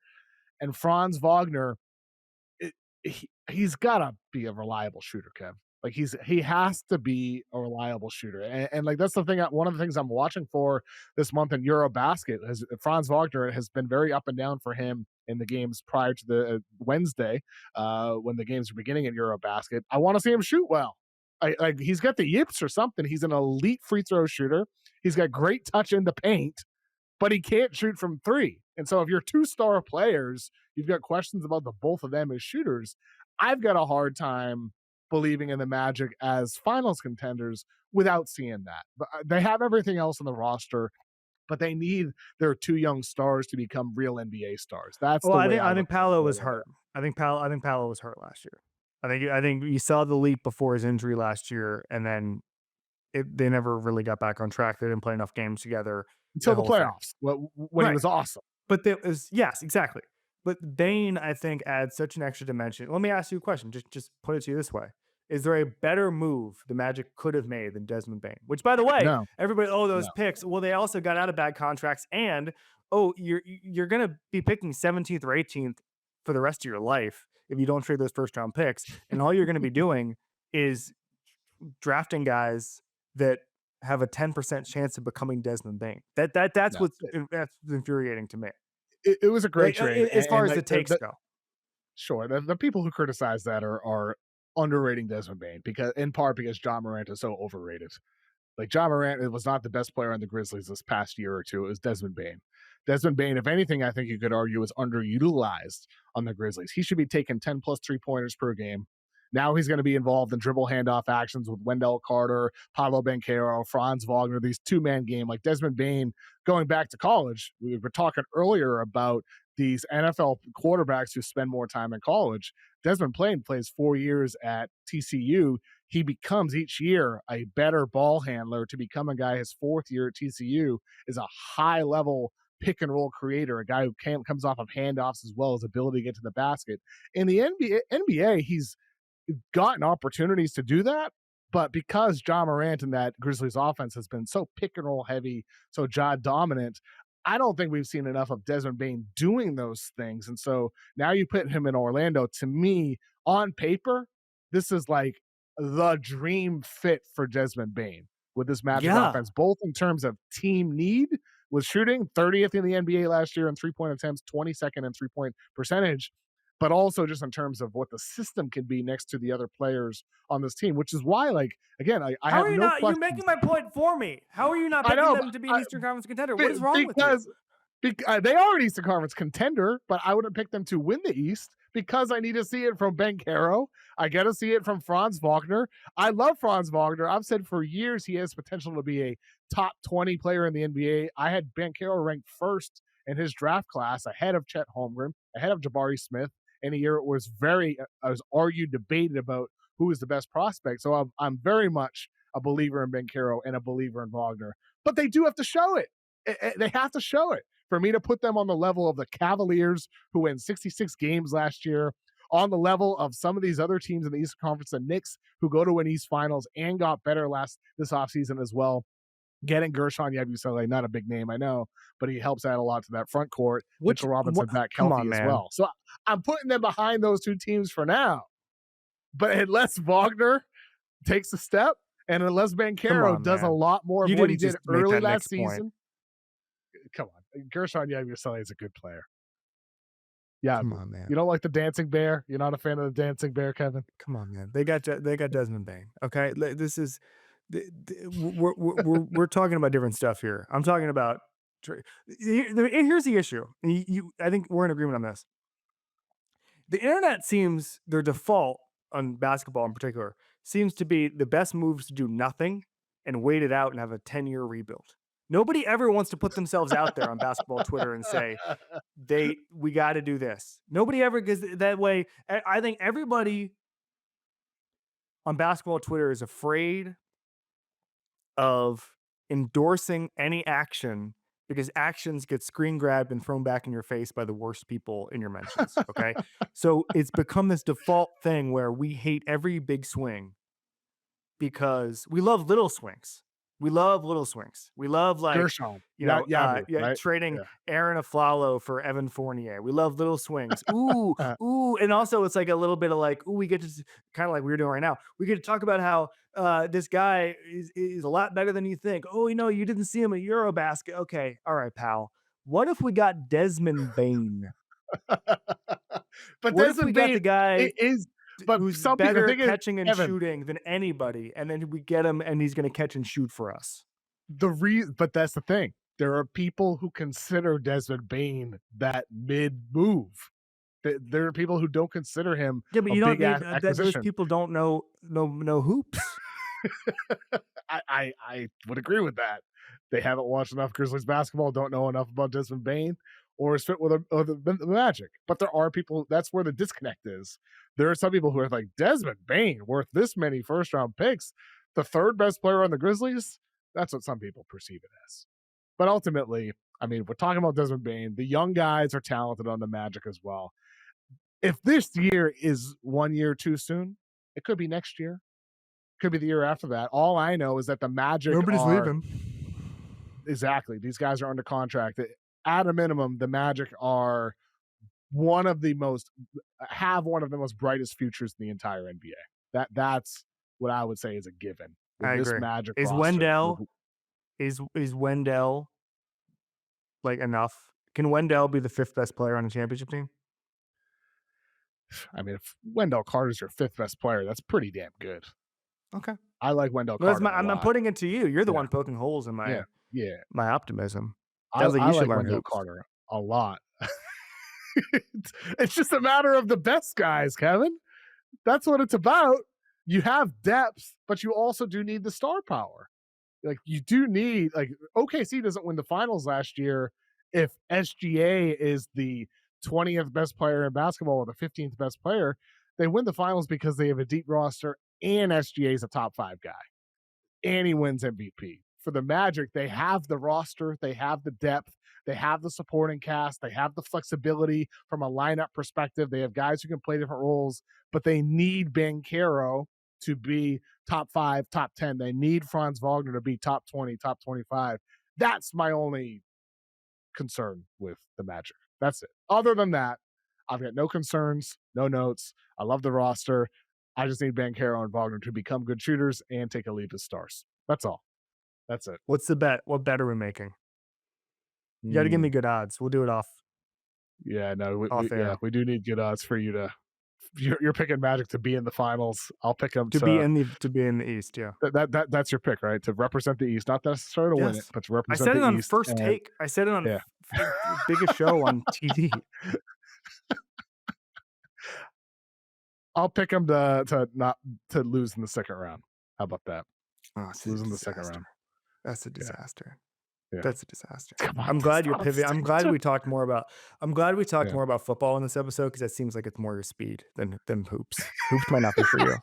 And Franz Wagner, he's got to be a reliable shooter, Kev. Like he has to be a reliable shooter, and like that's the thing. One of the things I'm watching for this month in Eurobasket is Franz Wagner has been very up and down for him in the games prior to the Wednesday when the games are beginning in Eurobasket. I want to see him shoot well. Like he's got the yips or something. He's an elite free throw shooter. He's got great touch in the paint, but he can't shoot from three. And so if you're 2-star players, you've got questions about the both of them as shooters. I've got a hard time believing in the Magic as finals contenders without seeing that. But they have everything else on the roster, but they need their 2 young stars to become real NBA stars. That's well, the way I think Paolo was hurt. I think Paolo was hurt last year. I think you saw the leap before his injury last year, and then they never really got back on track. They didn't play enough games together until the playoffs when he was awesome. But there was, yes, exactly. But Bane, I think, adds such an extra dimension. Let me ask you a question. Just put it to you this way. Is there a better move the Magic could have made than Desmond Bane? Which, by the way, everybody, those picks. Well, they also got out of bad contracts, and you're going to be picking 17th or 18th for the rest of your life if you don't trade those first round picks. And all you're going to be doing is drafting guys that have a 10% chance of becoming Desmond Bane. That's what's infuriating to me. It was a great trade as far as the takes go. Sure, the people who criticize that are underrating Desmond Bane in part because John Morant is so overrated. Like John Morant was not the best player on the Grizzlies this past year or two. It was Desmond Bane. Desmond Bane, if anything, I think you could argue is underutilized on the Grizzlies. He should be taking 10 plus 3-pointers per game. Now he's going to be involved in dribble handoff actions with Wendell Carter, Paolo Banchero, Franz Wagner, these 2-man game. Like Desmond Bane, going back to college, we were talking earlier about these NFL quarterbacks who spend more time in college. Desmond Bane plays 4 years at TCU. He becomes each year a better ball handler to become a guy. His 4th year at TCU is a high-level pick and roll creator, a guy who comes off of handoffs as well as ability to get to the basket. In the NBA, he's gotten opportunities to do that, but because John Morant and that Grizzlies offense has been so pick and roll heavy, so Ja dominant, I don't think we've seen enough of Desmond Bane doing those things. And so now you put him in Orlando. To me, on paper, this is like the dream fit for Desmond Bane with this Magic offense, both in terms of team need with shooting, 30th in the NBA last year in 3-point attempts, 22nd in 3-point percentage, but also just in terms of what the system can be next to the other players on this team, which is why, like, again, I have no questions. You're making my point for me. How are you not picking them to be an Eastern Conference contender? What is wrong with you? They are an Eastern Conference contender, but I wouldn't pick them to win the East because I need to see it from Banchero. I got to see it from Franz Wagner. I love Franz Wagner. I've said for years he has potential to be a top 20 player in the NBA. I had Banchero ranked first in his draft class, ahead of Chet Holmgren, ahead of Jabari Smith. In a year it was argued, debated about who is the best prospect. So I'm very much a believer in Banchero and a believer in Wagner. But they do have to show it. They have to show it for me to put them on the level of the Cavaliers, who win 66 games last year, on the level of some of these other teams in the Eastern Conference, the Knicks, who go to an East Finals and got better this offseason as well. Getting Gershon Yabusele, not a big name, I know, but he helps add a lot to that front court. Mitchell Robinson back healthy as well. So I'm putting them behind those two teams for now. But unless Wagner takes a step and unless Banchero does a lot more of what he did early last season. Come on. Gershon Yabusele is a good player. Yeah. Come on, man. You don't like the dancing bear? You're not a fan of the dancing bear, Kevin? Come on, man. They got Desmond Bane. Okay. This is we're talking about different stuff here. I'm talking about here's the issue. I think we're in agreement on this. The internet seems their default on basketball in particular, seems to be the best moves to do nothing and wait it out and have a 10-year rebuild. Nobody ever wants to put themselves out there on basketball Twitter and say, we got to do this. Nobody ever goes that way. I think everybody on basketball Twitter is afraid of endorsing any action because actions get screen grabbed and thrown back in your face by the worst people in your mentions. Okay. So it's become this default thing where we hate every big swing because we love little swings. We love little swings. We love Gershon, Yahoo, right? trading Yeah. Aaron Aflalo for Evan Fournier. We love little swings. Ooh, ooh, and also it's like a little bit of like, ooh, we get to kind of like we're doing right now. We get to talk about how this guy is a lot better than you think. Oh, you didn't see him at Eurobasket. Okay, all right, pal. What if we got Desmond Bane? But what if we got the guy is. But who's some better people, at catching and Evan, shooting than anybody, and then we get him, and he's going to catch and shoot for us. But that's the thing. There are people who consider Desmond Bane that mid move. There are people who don't consider him. Yeah, but you don't need acquisition. those people don't know hoops. I would agree with that. They haven't watched enough Grizzlies basketball, don't know enough about Desmond Bane, or is fit with the Magic. But there are people, that's where the disconnect is. There are some people who are like, Desmond Bane, worth this many first-round picks, the third best player on the Grizzlies? That's what some people perceive it as. But ultimately, I mean, we're talking about Desmond Bane. The young guys are talented on the Magic as well. If this year is 1 year too soon, it could be next year. Could be the year after that. All I know is that the Magic leaving. Exactly. These guys are under contract. At a minimum, the Magic are one of the most brightest futures in the entire NBA. That's what I would say is a given. I this agree. Magic Is roster, Wendell is Wendell like enough? Can Wendell be the fifth best player on a championship team? I mean, if Wendell Carter's your fifth best player, that's pretty damn good. Okay. I like Wendell Carter. I'm putting it to you. You're the one poking holes in my my optimism. I like Wendell Carter a lot. It's just a matter of the best guys, Kevin. That's what it's about. You have depth, but you also do need the star power. Like you do need, like OKC doesn't win the finals last year if SGA is the 20th best player in basketball or the 15th best player. They win the finals because they have a deep roster and SGA is a top 5 guy. And he wins MVP. For the Magic, they have the roster, they have the depth, they have the supporting cast, they have the flexibility from a lineup perspective. They have guys who can play different roles, but they need Banchero to be top 5, top 10. They need Franz Wagner to be top 20, top 25. That's my only concern with the Magic. That's it. Other than that, I've got no concerns, no notes. I love the roster. I just need Banchero and Wagner to become good shooters and take a leap as stars. That's all. That's it. What's the bet? What bet are we making? You got to give me good odds. We'll do it off. Yeah, no, we do need good odds for you to. You're picking Magic to be in the finals. I'll pick them to be in the East. Yeah, that's your pick, right? To represent the East, not necessarily to win it, but to represent the East. I said it on First Take. I said it on biggest show on TV. I'll pick them to lose in the second round. How about that? Oh, lose in the second round. That's a disaster. Yeah. That's a disaster. I'm glad you're pivoting. I'm glad we talked more about football in this episode because that seems like it's more your speed than hoops. Hoops might not be for you.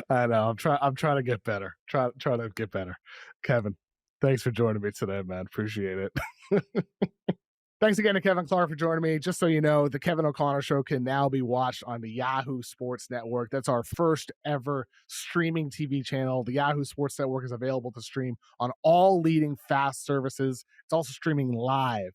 I know. I'm trying to get better. Try to get better. Kevin, thanks for joining me today, man. Appreciate it. Thanks again to Kevin Clark for joining me. Just so you know, the Kevin O'Connor Show can now be watched on the Yahoo Sports Network. That's our first ever streaming TV channel. The Yahoo Sports Network is available to stream on all leading FAST services. It's also streaming live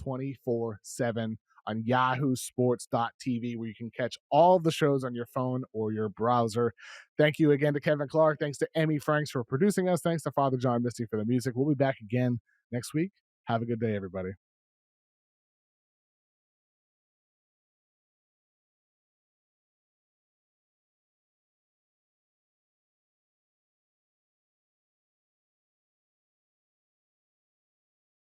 24/7 on yahoosports.tv, where you can catch all of the shows on your phone or your browser. Thank you again to Kevin Clark. Thanks to Emmy Franks for producing us. Thanks to Father John Misty for the music. We'll be back again next week. Have a good day, everybody.